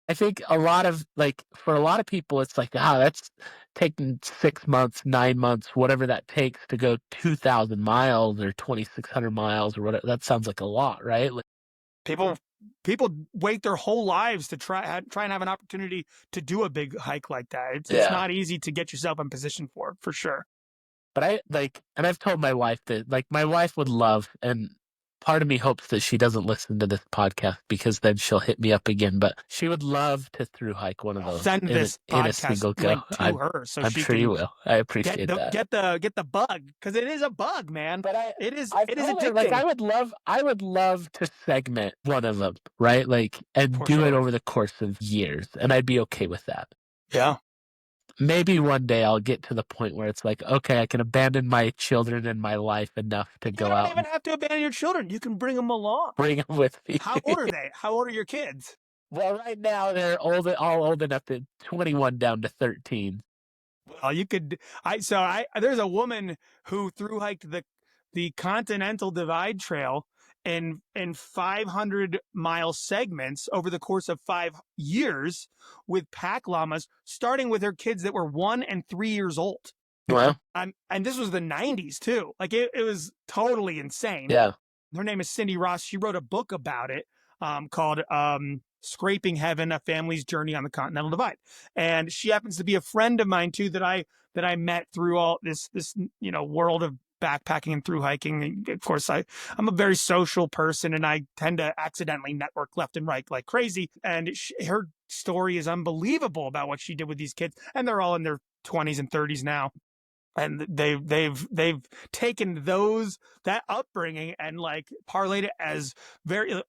S1: I think a lot of like for a lot of people, it's like, that's taking 6 months, 9 months, whatever that takes to go 2,000 miles or 2,600 miles or whatever. That sounds like a lot, right? Like,
S2: people people wait their whole lives to try and have an opportunity to do a big hike like that. It's
S1: yeah.
S2: not easy to get yourself in position for sure.
S1: But I like, and I've told my wife that, like, my wife would love, and part of me hopes that she doesn't listen to this podcast because then she'll hit me up again. But she would love to through hike one of
S2: I'll
S1: those
S2: send this
S1: in a
S2: podcast
S1: single go.
S2: link to her so
S1: I'm
S2: she
S1: sure you
S2: can
S1: will. I appreciate that.
S2: get the bug, because it is a bug, man.
S1: But I've
S2: It is
S1: told her, like,
S2: addicting.
S1: I would love to segment one of them, right? Like, and
S2: For
S1: do it
S2: sure.
S1: over the course of years, and I'd be okay with that.
S2: Yeah.
S1: Maybe one day I'll get to the point where it's like, okay, I can abandon my children and my life enough to
S2: You
S1: go
S2: don't
S1: out
S2: even
S1: and
S2: have to abandon your children. You can bring them along.
S1: bring them with me.
S2: How old are they? How old are your kids?
S1: Well, right now they're all old enough to 21 down to 13.
S2: Well, you could. There's a woman who through hiked the Continental Divide Trail in 500-mile segments over the course of 5 years with pack llamas, starting with her kids that were 1 and 3 years old.
S1: Well,
S2: And this was the 90s too. Like it was totally insane.
S1: yeah,
S2: Her name is Cindy Ross. She wrote a book about it, called Scraping Heaven: A Family's Journey on the Continental Divide. And she happens to be a friend of mine too, that I met through all this world of backpacking and through hiking. And of course, I'm a very social person, and I tend to accidentally network left and right like crazy. And her story is unbelievable about what she did with these kids, and they're all in their 20s and 30s now. And they've taken that upbringing and like parlayed it as very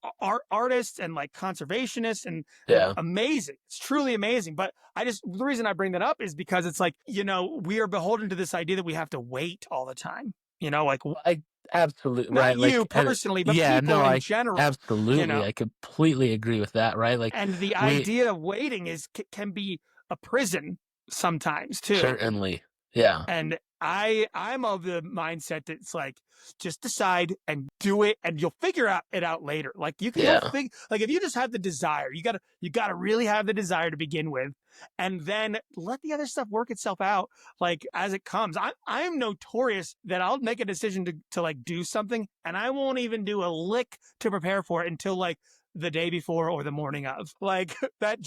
S2: artists and like conservationists, and
S1: yeah.
S2: amazing. It's truly amazing. But the reason I bring that up is because it's like, we are beholden to this idea that we have to wait all the time. Like,
S1: I absolutely
S2: not
S1: right. Like,
S2: you personally, but
S1: yeah,
S2: people
S1: no,
S2: in
S1: I
S2: general.
S1: absolutely, I completely agree with that. Right, like
S2: And the
S1: we
S2: idea of waiting can be a prison sometimes too.
S1: certainly, yeah,
S2: And I'm of the mindset that it's like, just decide and do it, and you'll figure it out later. Like you'll
S1: yeah,
S2: like if you just have the desire, you gotta really have the desire to begin with, and then let the other stuff work itself out like as it comes. I'm notorious that I'll make a decision to like do something, and I won't even do a lick to prepare for it until like the day before or the morning of. Like that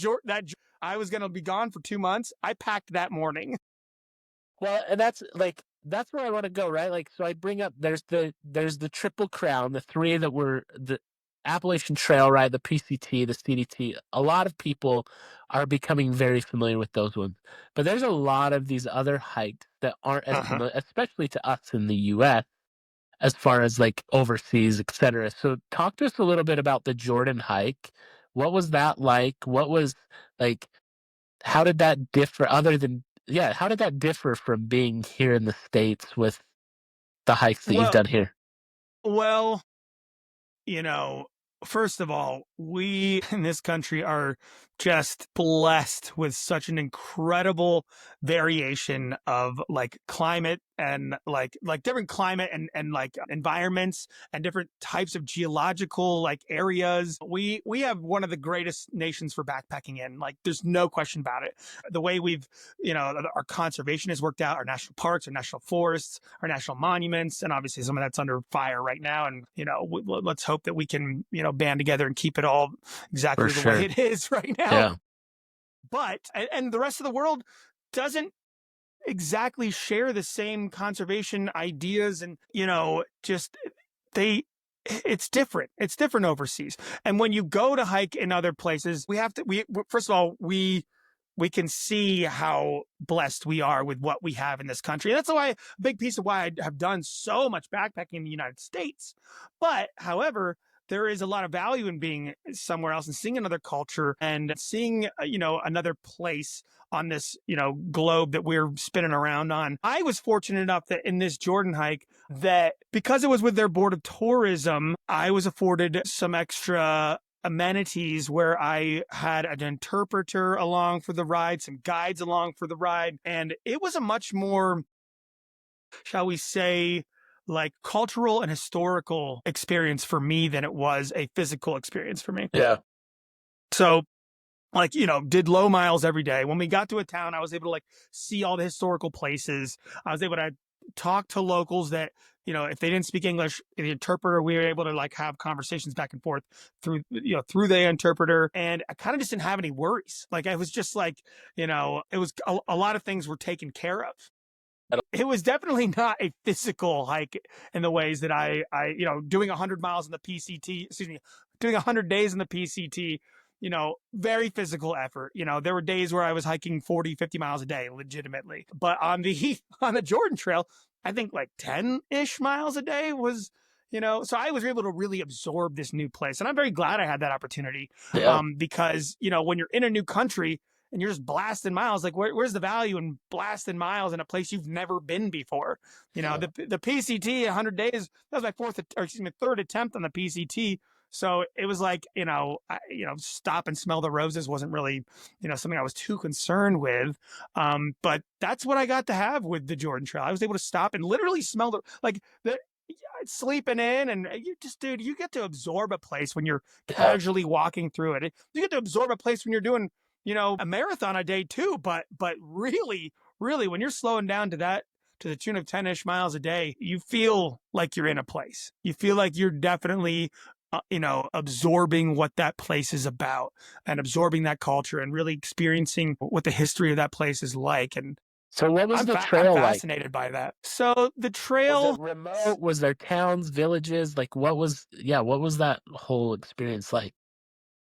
S2: I was gonna be gone for 2 months. I packed that morning.
S1: Well, and that's where I want to go, right? Like, so I bring up there's the Triple Crown, the three that were the Appalachian Trail, right? The PCT, the CDT. A lot of people are becoming very familiar with those ones, but there's a lot of these other hikes that aren't as
S2: Uh-huh.
S1: familiar, especially to us in the U.S. as far as like overseas, etc. So, talk to us a little bit about the Jordan hike. What was that like? What was like? How did that differ other than yeah, how did that differ from being here in the States with the hikes that you've
S2: Well,
S1: done here?
S2: well, you know, first of all, we in this country are just blessed with such an incredible variation of like climate and like different climate and like environments and different types of geological like areas. We have one of the greatest nations for backpacking in, like there's no question about it. The way we've, our conservation has worked out, our national parks, our national forests, our national monuments, and obviously some of that's under fire right now. And let's hope that we can band together and keep it all
S1: For
S2: exactly the way
S1: sure.
S2: it is right now.
S1: Yeah.
S2: But and the rest of the world doesn't exactly share the same conservation ideas, and just they it's different overseas. And when you go to hike in other places, we first of all, we can see how blessed we are with what we have in this country. And that's why a big piece of why I have done so much backpacking in the United States. But however, there is a lot of value in being somewhere else and seeing another culture and seeing, another place on this, globe that we're spinning around on. I was fortunate enough that in this Jordan hike, that because it was with their board of tourism, I was afforded some extra amenities where I had an interpreter along for the ride, some guides along for the ride. And it was a much more, shall we say, like cultural and historical experience for me than it was a physical experience for me.
S1: Yeah.
S2: So like, did low miles every day. When we got to a town, I was able to like see all the historical places. I was able to talk to locals that, if they didn't speak English, the interpreter, we were able to like have conversations back and forth through the interpreter. And I kind of just didn't have any worries. Like I was just like, it was a lot of things were taken care of. It was definitely not a physical hike in the ways that I doing 100 miles in the PCT, doing 100 days in the PCT, very physical effort. There were days where I was hiking 40, 50 miles a day, legitimately. But on the Jordan Trail, I think like 10-ish miles a day was, so I was able to really absorb this new place. And I'm very glad I had that opportunity.
S1: Yeah.
S2: Because, when you're in a new country, and you're just blasting miles. Like, where's the value in blasting miles in a place you've never been before?
S1: Yeah.
S2: The PCT 100 days. That was my third attempt on the PCT. So it was like, stop and smell the roses wasn't really, something I was too concerned with. But that's what I got to have with the Jordan Trail. I was able to stop and literally smell the sleeping in, and you get to absorb a place when you're
S1: Yeah.
S2: casually walking through it. You get to absorb a place when you're doing a marathon a day too, but really, really, when you're slowing down to the tune of 10-ish miles a day, you feel like you're in a place. You feel like you're definitely, absorbing what that place is about and absorbing that culture and really experiencing what the history of that place is like. And
S1: So what was the
S2: I'm
S1: trail like?
S2: fascinated by that. So the
S1: Was
S2: trail,
S1: it remote? Was there towns, villages? Like what was that whole experience like?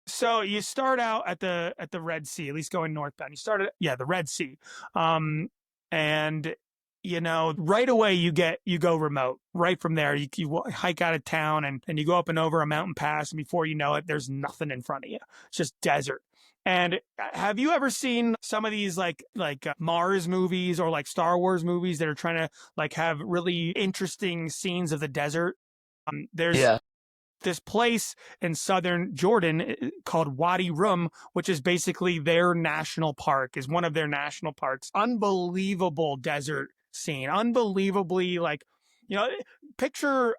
S2: so you start out at the Red Sea, at least going northbound. You start at the Red Sea, and right away you go remote. Right from there, you hike out of town and you go up and over a mountain pass, and before you know it, there's nothing in front of you. It's just desert. And have you ever seen some of these like Mars movies or like Star Wars movies that are trying to like have really interesting scenes of the desert? There's
S1: Yeah.
S2: this place in southern Jordan called Wadi Rum, which is basically their national park, is one of their national parks. Unbelievable desert scene. Unbelievably like, picture,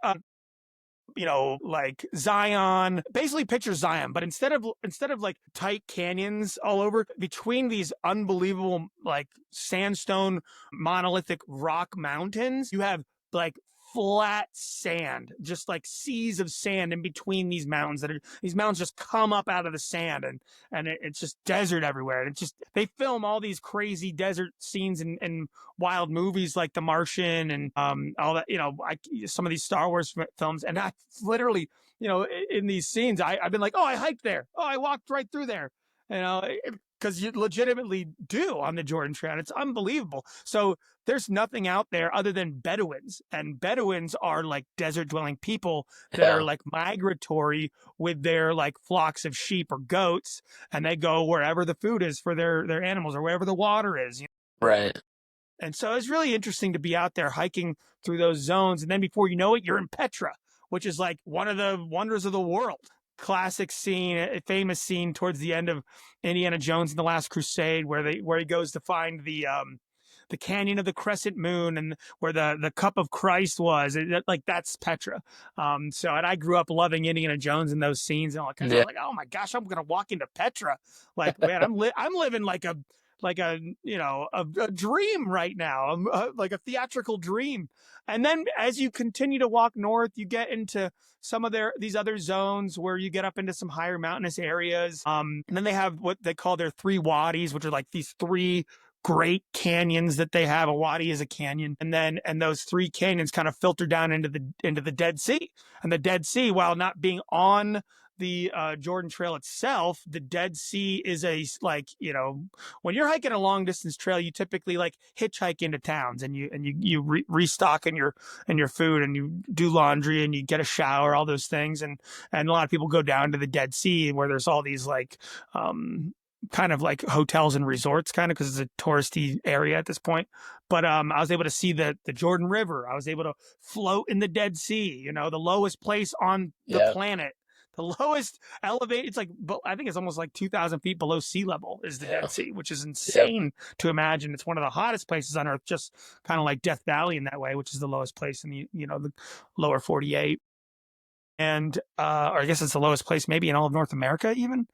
S2: like Zion, basically picture Zion, but instead of like tight canyons all over between these unbelievable like sandstone monolithic rock mountains, you have like flat sand, just like seas of sand in between these mountains these mountains just come up out of the sand, and it's just desert everywhere. And it's just, they film all these crazy desert scenes in wild movies like The Martian and all that, some of these Star Wars films. And I literally, in these scenes, I've been like, oh, I hiked there. Oh, I walked right through there. Because you legitimately do on the Jordan Trail. It's unbelievable. So there's nothing out there other than Bedouins. And Bedouins are like desert dwelling people that are
S1: Yeah.
S2: like migratory with their like flocks of sheep or goats. And they go wherever the food is for their animals or wherever the water is.
S1: Right.
S2: And so it's really interesting to be out there hiking through those zones. And then before you know it, you're in Petra, which is like one of the wonders of the world. classic scene, a famous scene towards the end of Indiana Jones and the Last Crusade, where he goes to find the canyon of the crescent moon and where the cup of Christ was. Like that's Petra. And I grew up loving Indiana Jones and those scenes and all that kind of stuff.
S1: Yeah.
S2: I was like, oh my gosh, I'm gonna walk into Petra. Like, man, I'm living like a a dream right now, like a theatrical dream. And then as you continue to walk north, you get into some of these other zones where you get up into some higher mountainous areas. And then they have what they call their three wadis, which are like these three great canyons that they have. A wadi is a canyon, and those three canyons kind of filter down into the Dead Sea. And the Dead Sea, while not being on the Jordan Trail itself, the Dead Sea is when you're hiking a long distance trail, you typically like hitchhike into towns and you restock in your food and you do laundry and you get a shower, all those things. And a lot of people go down to the Dead Sea where there's all these kind of like hotels and resorts, kind of, because it's a touristy area at this point. But I was able to see the Jordan River. I was able to float in the Dead Sea, the lowest place on the planet. The lowest elevated, it's like, I think it's almost like 2,000 feet below sea level is the Dead Sea, which is insane to imagine. It's one of the hottest places on Earth, just kind of like Death Valley in that way, which is the lowest place in the lower 48. And, or I guess it's the lowest place maybe in all of North America even.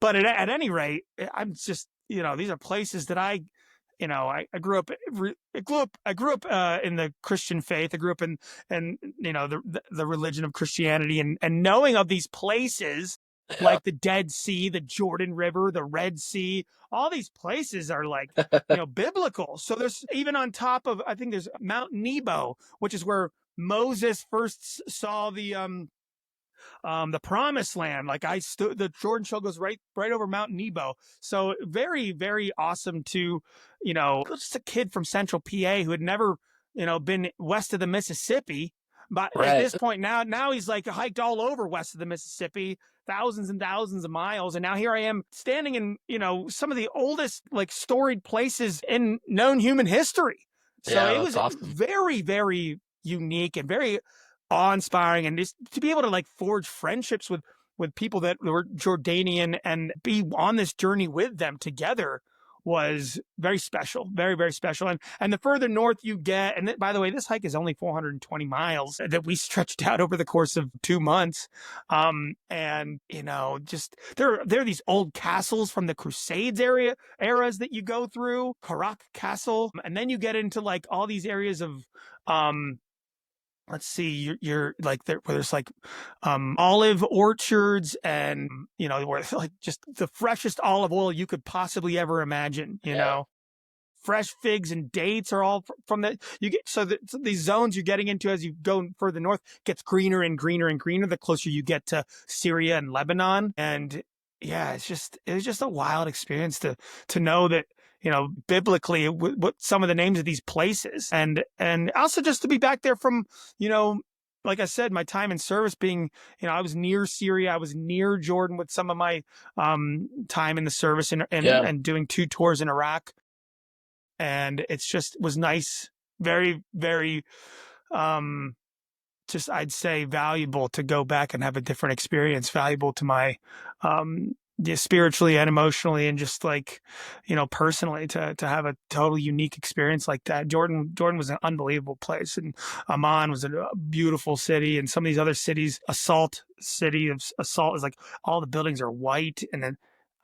S2: But at any rate, I'm just, these are places that I grew up in the Christian faith. I grew up in the religion of Christianity, and knowing of these places like the Dead Sea, the Jordan River, the Red Sea, all these places are like biblical. So there's even on top of, I think there's Mount Nebo, which is where Moses first saw the promised land. Like the Jordan Trail goes right over Mount Nebo. So very, very awesome to, just a kid from central PA who had never, been west of the Mississippi. But at this point now he's like hiked all over west of the Mississippi, thousands and thousands of miles. And now here I am standing in, some of the oldest like storied places in known human history. So it was awesome. Very, very unique and very awe-inspiring, and just to be able to like forge friendships with people that were Jordanian and be on this journey with them together was very special, very, very special. And the further north you get, and by the way, this hike is only 420 miles that we stretched out over the course of 2 months. And just there are these old castles from the Crusades eras that you go through, Harak Castle, and then you get into like all these areas of let's see, you're like there where there's like olive orchards and where like just the freshest olive oil you could possibly ever imagine, fresh figs and dates are all from that you get. So these zones you're getting into as you go further north gets greener and greener and greener the closer you get to Syria and Lebanon. And yeah, it was just a wild experience to know that biblically what some of the names of these places, and also just to be back there from, like I said, my time in service being, I was near Syria, I was near Jordan with some of my time in the service and doing 2 tours in Iraq. And it's just was nice, very, very, just I'd say valuable to go back and have a different experience, valuable to my spiritually and emotionally and just like personally to have a totally unique experience like that. Jordan was an unbelievable place, and Amman was a beautiful city, and some of these other cities, Assault is like all the buildings are white. And then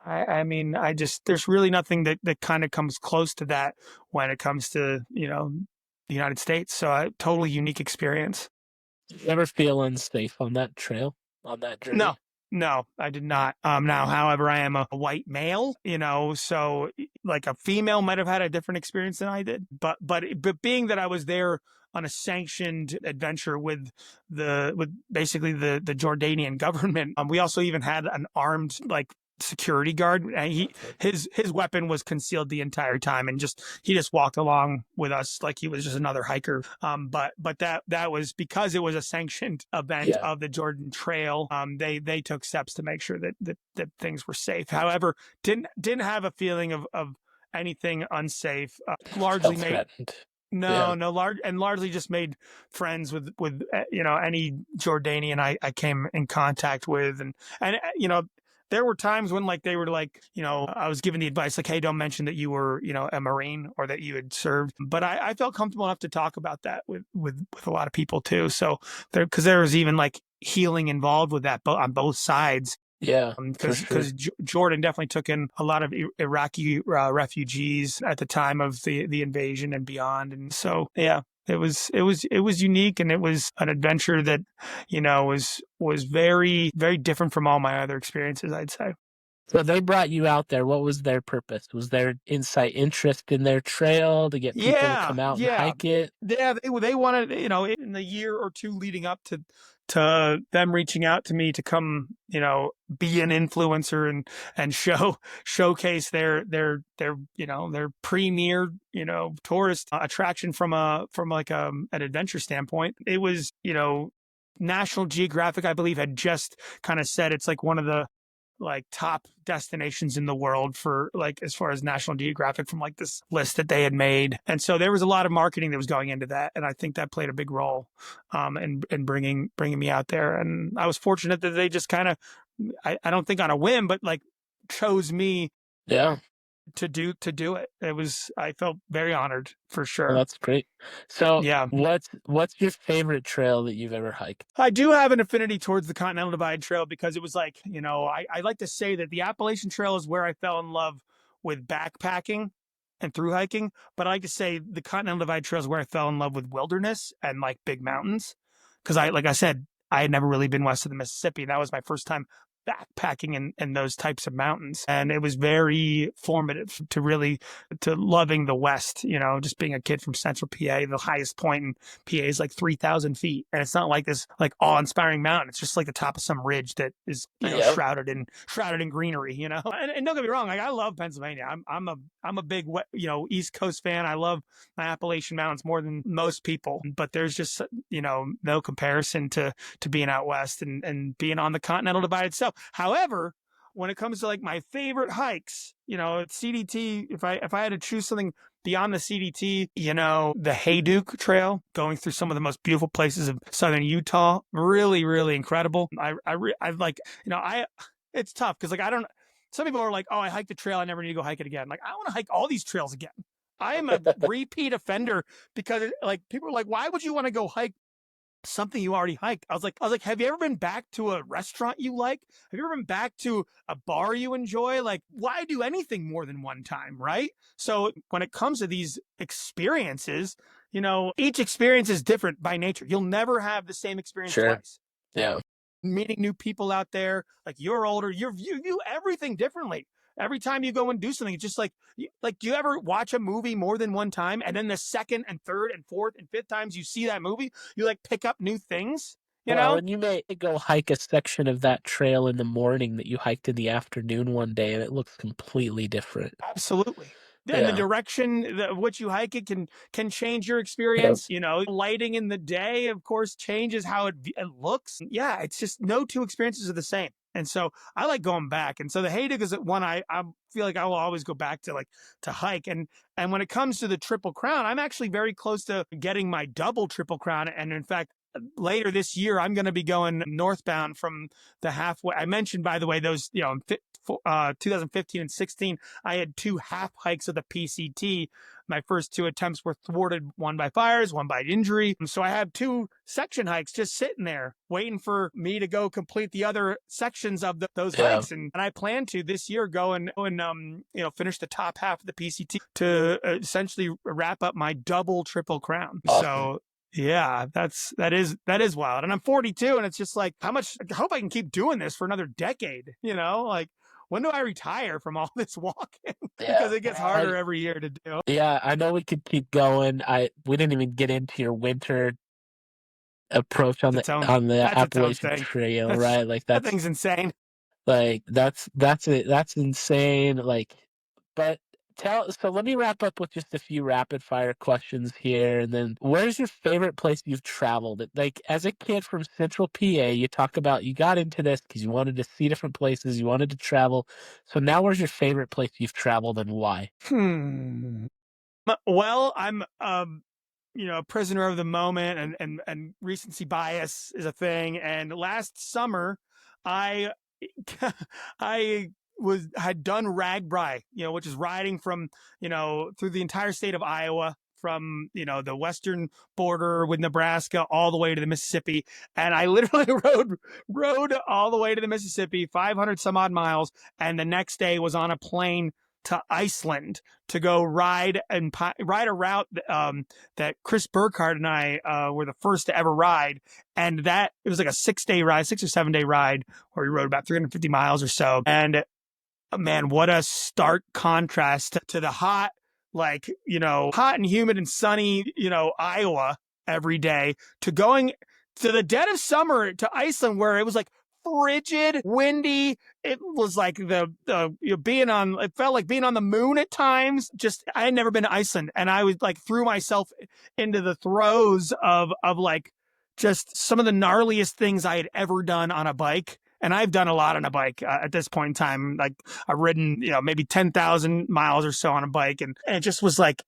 S2: I mean there's really nothing that kind of comes close to that when it comes to the United States. So a totally unique experience.
S1: Did you ever feel unsafe on that trail, on that journey?
S2: No, I did not. Now, however, I am a white male, so like a female might have had a different experience than I did. But being that I was there on a sanctioned adventure with basically the Jordanian government, we also even had an armed like security guard, and his weapon was concealed the entire time, and he just walked along with us like he was just another hiker. But that was because it was a sanctioned event of the Jordan Trail. They took steps to make sure that things were safe. However, didn't have a feeling of anything unsafe. Largely made No,
S1: Yeah.
S2: no, largely just made friends with any Jordanian I came in contact with, and there were times when like they were like I was given the advice like, hey, don't mention that you were a Marine or that you had served, but I felt comfortable enough to talk about that with a lot of people too. So because there was even like healing involved with that on both sides.
S1: Yeah, for sure.
S2: Because Jordan definitely took in a lot of Iraqi refugees at the time of the invasion and beyond, and so yeah, it was unique, and it was an adventure that was very very different from all my other experiences, I'd say.
S1: So they brought you out there. What was their purpose? Was there insight interest in their trail to get people to
S2: Yeah,
S1: come out and
S2: yeah,
S1: hike it?
S2: yeah. They wanted, in the year or two leading up to them reaching out to me to come, be an influencer and showcase their premier, tourist attraction from like an adventure standpoint. It was, National Geographic, I believe, had just kind of said it's like one of the like top destinations in the world for like as far as National Geographic from like this list that they had made, and so there was a lot of marketing that was going into that, and I think that played a big role in bringing me out there. And I was fortunate that they just kind of I don't think on a whim, but like chose me
S1: Yeah.
S2: to do it. I felt very honored for
S1: Well,
S2: sure.
S1: that's great. So
S2: Yeah.
S1: what's your favorite trail that you've ever hiked?
S2: I do have an affinity towards the Continental Divide Trail because it was like, I like to say that the Appalachian Trail is where I fell in love with backpacking and through hiking. But I like to say the Continental Divide Trail is where I fell in love with wilderness and like big mountains. Because like I said, I had never really been west of the Mississippi. That was my first time backpacking in those types of mountains. And it was very formative to loving the West, just being a kid from central PA. The highest point in PA is like 3,000 feet. And it's not like this like awe inspiring mountain. It's just like the top of some ridge that is,
S1: Yeah.
S2: shrouded in greenery. And don't get me wrong. Like I love Pennsylvania. I'm a big, East Coast fan. I love my Appalachian Mountains more than most people, but there's just, no comparison to being out West and being on the Continental Divide itself. However, when it comes to like my favorite hikes, CDT, if I had to choose something beyond the CDT, the Hayduke Trail, going through some of the most beautiful places of southern Utah, really, really incredible. I like, it's tough because like I don't. Some people are like, oh, I hiked the trail, I never need to go hike it again. Like I want to hike all these trails again. I am a repeat offender because like people are like, why would you want to go hike something you already hiked? I was like, have you ever been back to a restaurant you like? Have you ever been back to a bar you enjoy? Like, why do anything more than one time, right? So when it comes to these experiences, each experience is different by nature. You'll never have the same experience
S1: Sure.
S2: twice.
S1: Yeah.
S2: Meeting new people out there, like you're older, you view everything differently. Every time you go and do something, it's just like do you ever watch a movie more than one time, and then the second and third and fourth and fifth times you see that movie, you like pick up new things, you
S1: Well,
S2: know?
S1: and you may go hike a section of that trail in the morning that you hiked in the afternoon one day, and it looks completely different.
S2: Absolutely. And the
S1: Yeah.
S2: direction which you hike it can change your
S1: Yep.
S2: experience. Lighting in the day, of course, changes how it looks. Yeah, it's just no two experiences are the same. And so I like going back. And so the Haydock is one I feel like I will always go back to, like, to hike. And when it comes to the Triple Crown, I'm actually very close to getting my double Triple Crown. And in fact, later this year, I'm going to be going northbound from the halfway. I mentioned, by the way, those, 2015 and 16, I had two half hikes of the PCT. My first two attempts were thwarted, one by fires, one by injury. So I have two section hikes just sitting there waiting for me to go complete the other sections of those
S1: Yeah.
S2: hikes. And I plan to this year go and finish the top half of the PCT to essentially wrap up my double Triple Crown.
S1: Awesome.
S2: So yeah, that is wild. And I'm 42, and it's just like, I hope I can keep doing this for another decade, like, when do I retire from all this walking? Because
S1: Yeah.
S2: it gets harder every year to do.
S1: Yeah, I know we could keep going. We didn't even get into your winter approach on the
S2: That's its own
S1: Appalachian
S2: thing.
S1: Trail,
S2: That's,
S1: right? Like
S2: that thing's insane.
S1: that's it. That's insane. Like, but so let me wrap up with just a few rapid fire questions here, and then where's your favorite place you've traveled? Like, as a kid from Central PA, you talk about you got into this because you wanted to see different places, you wanted to travel. So now, where's your favorite place you've traveled and why?
S2: Well, prisoner of the moment, and recency bias is a thing. And last summer, I I had done RAGBRAI, which is riding from, through the entire state of Iowa, from, the western border with Nebraska all the way to the Mississippi. And I literally rode all the way to the Mississippi, 500 some odd miles. And the next day was on a plane to Iceland to go ride a route that Chris Burkhardt and I were the first to ever ride. And that it was like a 6 day ride, 6 or 7 day ride, where we rode about 350 miles or so. And man, what a stark contrast to the hot, hot and humid and sunny, Iowa every day, to going to the dead of summer to Iceland, where it was like frigid, windy. It was like it felt like being on the moon at times. Just, I had never been to Iceland, and I was like, threw myself into the throes of like just some of the gnarliest things I had ever done on a bike. And I've done a lot on a bike at this point in time. Like, I've ridden, maybe 10,000 miles or so on a bike. And it just was like,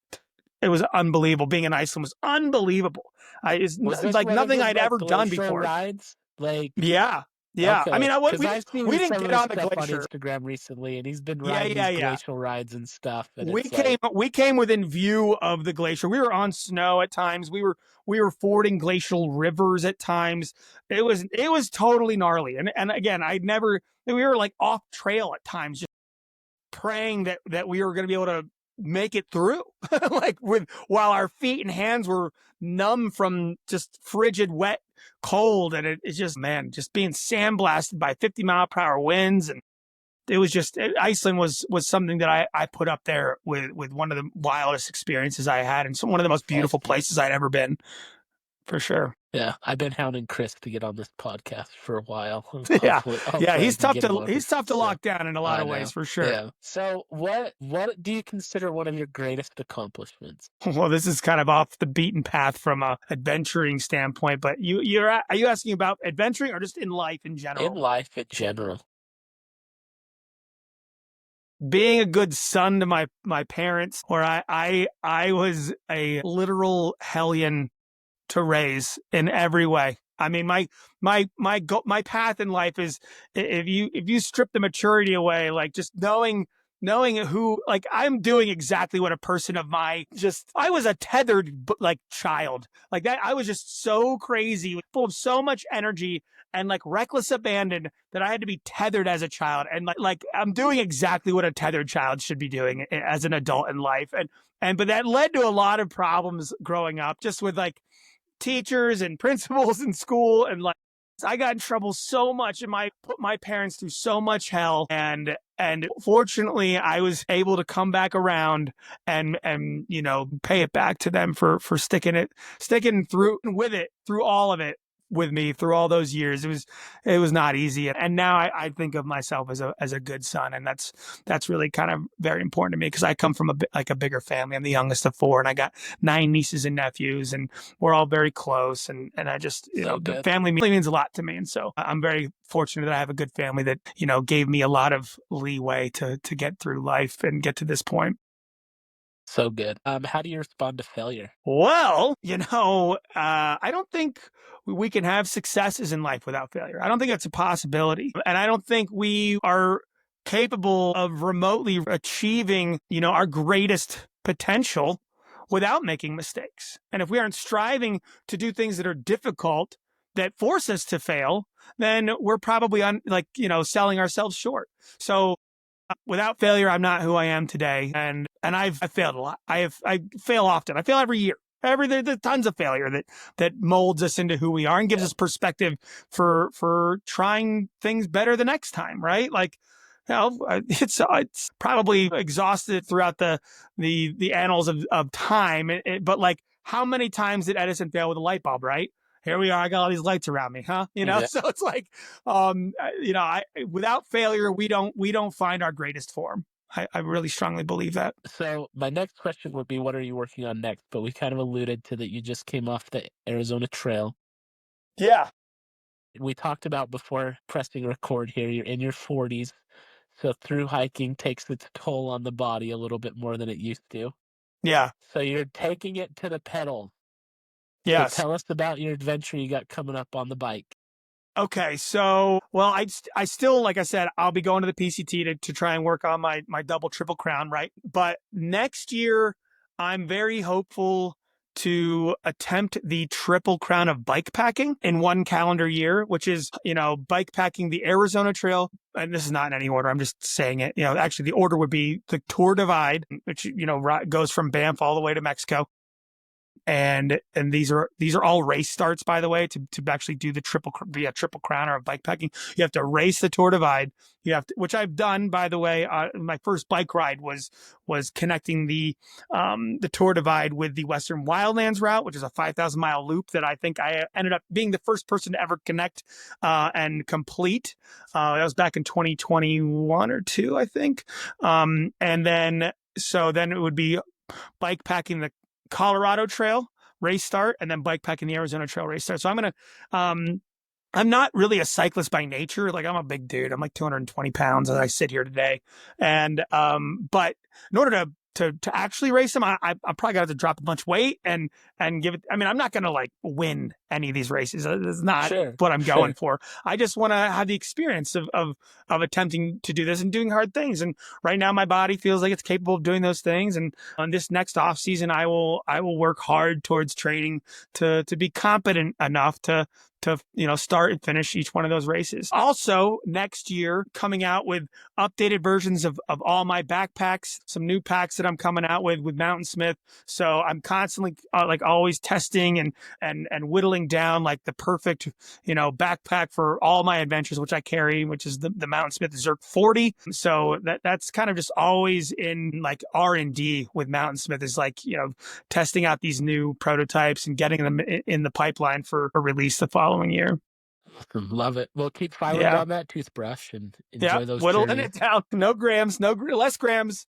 S2: it was unbelievable. Being in Iceland was unbelievable. It's
S1: Was this
S2: like
S1: one of
S2: nothing
S1: his,
S2: I'd
S1: like,
S2: ever done
S1: glacial
S2: before.
S1: rides? Like,
S2: Yeah. Yeah. I
S1: okay,
S2: mean,
S1: because I've seen
S2: we didn't
S1: some of
S2: get
S1: his
S2: on the
S1: stuff on
S2: glacier.
S1: Instagram recently, and he's been
S2: Yeah.
S1: riding
S2: Yeah.
S1: these
S2: Yeah.
S1: glacial rides and stuff, and
S2: We
S1: it's like,
S2: came within view of the glacier. We were on snow at times. We were fording glacial rivers at times. It was totally gnarly. And again, we were like off trail at times, just praying that we were going to be able to make it through, while our feet and hands were numb from just frigid, wet, cold. And it's just, man, just being sandblasted by 50-mile-per-hour winds. And it was just, Iceland was something that I put up there with one of the wildest experiences I had, and one of the most beautiful places I'd ever been, for sure.
S1: yeah, I've been hounding Chris to get on this podcast for a while.
S2: Yeah.
S1: Hopefully,
S2: Yeah.
S1: I can get him on
S2: He's
S1: this.
S2: tough to lock down in a lot
S1: I
S2: of
S1: know.
S2: ways, for sure.
S1: Yeah. So what do you consider one of your greatest accomplishments?
S2: Well, this is kind of off the beaten path from a adventuring standpoint, but are you asking about adventuring or just in life in general?
S1: In life in general.
S2: Being a good son to my parents, where I was a literal hellion to raise in every way. I mean, my path in life is, if you strip the maturity away, like just knowing who, like, I'm doing exactly what a person of I was a tethered, like, child like that. I was just so crazy, full of so much energy and like reckless abandon, that I had to be tethered as a child. And like I'm doing exactly what a tethered child should be doing as an adult in life. But that led to a lot of problems growing up, just with like teachers and principals in school. And like, I got in trouble so much, and put my parents through so much hell. And fortunately, I was able to come back around and pay it back to them for sticking through with it, through all of it, with me through all those years. It was not easy. And now I think of myself as a good son. And that's really kind of very important to me, because I come from a bigger family. I'm the youngest of four, and I got 9 nieces and nephews, and we're all very close. And I just, the family means a lot to me. And so I'm very fortunate that I have a good family that, gave me a lot of leeway to get through life and get to this point.
S1: So good. How do you respond to failure?
S2: Well, I don't think we can have successes in life without failure. I don't think that's a possibility. And I don't think we are capable of remotely achieving, our greatest potential without making mistakes. And if we aren't striving to do things that are difficult, that force us to fail, then we're probably selling ourselves short. So without failure, I'm not who I am today. And I've failed a lot. I fail often. I fail every year. There's tons of failure that molds us into who we are and gives us perspective for trying things better the next time. Right. Like, it's probably exhausted throughout the annals of time. But like, how many times did Edison fail with a light bulb? Right. Here we are. I got all these lights around me, huh?
S1: Yeah.
S2: So it's like, without failure, we don't find our greatest form. I really strongly believe that.
S1: So my next question would be, what are you working on next? But we kind of alluded to that you just came off the Arizona Trail.
S2: Yeah.
S1: We talked about before pressing record here, you're in your 40s. So through hiking takes its toll on the body a little bit more than it used to.
S2: Yeah.
S1: So you're taking it to the pedal. So
S2: Yes.
S1: tell us about your adventure you got coming up on the bike.
S2: Okay, so well, I still, like I said, I'll be going to the PCT to try and work on my double triple crown, right? But next year, I'm very hopeful to attempt the triple crown of bike packing in one calendar year, which is, bike packing the Arizona Trail. And this is not in any order. I'm just saying it. Actually, the order would be the Tour Divide, which goes from Banff all the way to Mexico. And these are all race starts, by the way, to actually do the triple crown or bike packing. You have to race the Tour Divide. You have to, which I've done, by the way. My first bike ride was connecting the Tour Divide with the Western Wildlands route, which is a 5,000-mile loop that I think I ended up being the first person to ever connect and complete. That was back in 2021 or two, I think. And then it would be bike packing the Colorado Trail race start and then bike packing the Arizona Trail race start. So I'm not really a cyclist by nature. Like, I'm a big dude. I'm like 220 pounds as I sit here today. And, but in order to actually race them, I'm probably gonna have to drop a bunch of weight and give it. I mean, I'm not gonna like win any of these races. It's not what I'm going for. I just want to have the experience of attempting to do this and doing hard things. And right now, my body feels like it's capable of doing those things. And on this next off season, I will work hard towards training to be competent enough to start and finish each one of those races. Also, next year, coming out with updated versions of all my backpacks, some new packs that I'm coming out with Mountainsmith. So I'm constantly like always testing and whittling down like the perfect, backpack for all my adventures, which I carry, which is the Mountainsmith Zerk 40. So that's kind of just always in like R&D with Mountainsmith, is like, testing out these new prototypes and getting them in the pipeline for a release the following year.
S1: Awesome. Love it. Well, keep filing down that toothbrush and enjoy those
S2: whittling
S1: journeys.
S2: it down. No grams, less grams.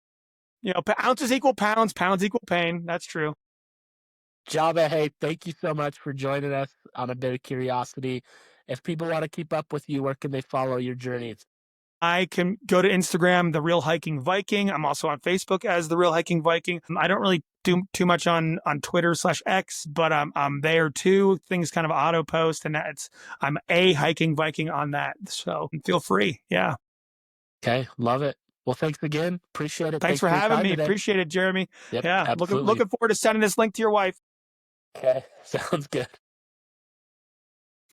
S2: Ounces equal pounds, pounds equal pain. That's true.
S1: Jaba, hey, thank you so much for joining us on A Bit of Curiosity. If people want to keep up with you, where can they follow your journeys?
S2: I can go to Instagram, The Real Hiking Viking. I'm also on Facebook as The Real Hiking Viking. I don't really do too much on Twitter/X, but I'm there too. Things kind of auto post, and I'm a hiking Viking on that. So feel free. Yeah.
S1: Okay. Love it. Well, thanks again. Appreciate it.
S2: Thanks for
S1: your
S2: having
S1: time
S2: me.
S1: today.
S2: Appreciate it, Jeremy.
S1: Yep,
S2: Yeah.
S1: absolutely.
S2: Looking forward to sending this link to your wife.
S1: Okay. Sounds good.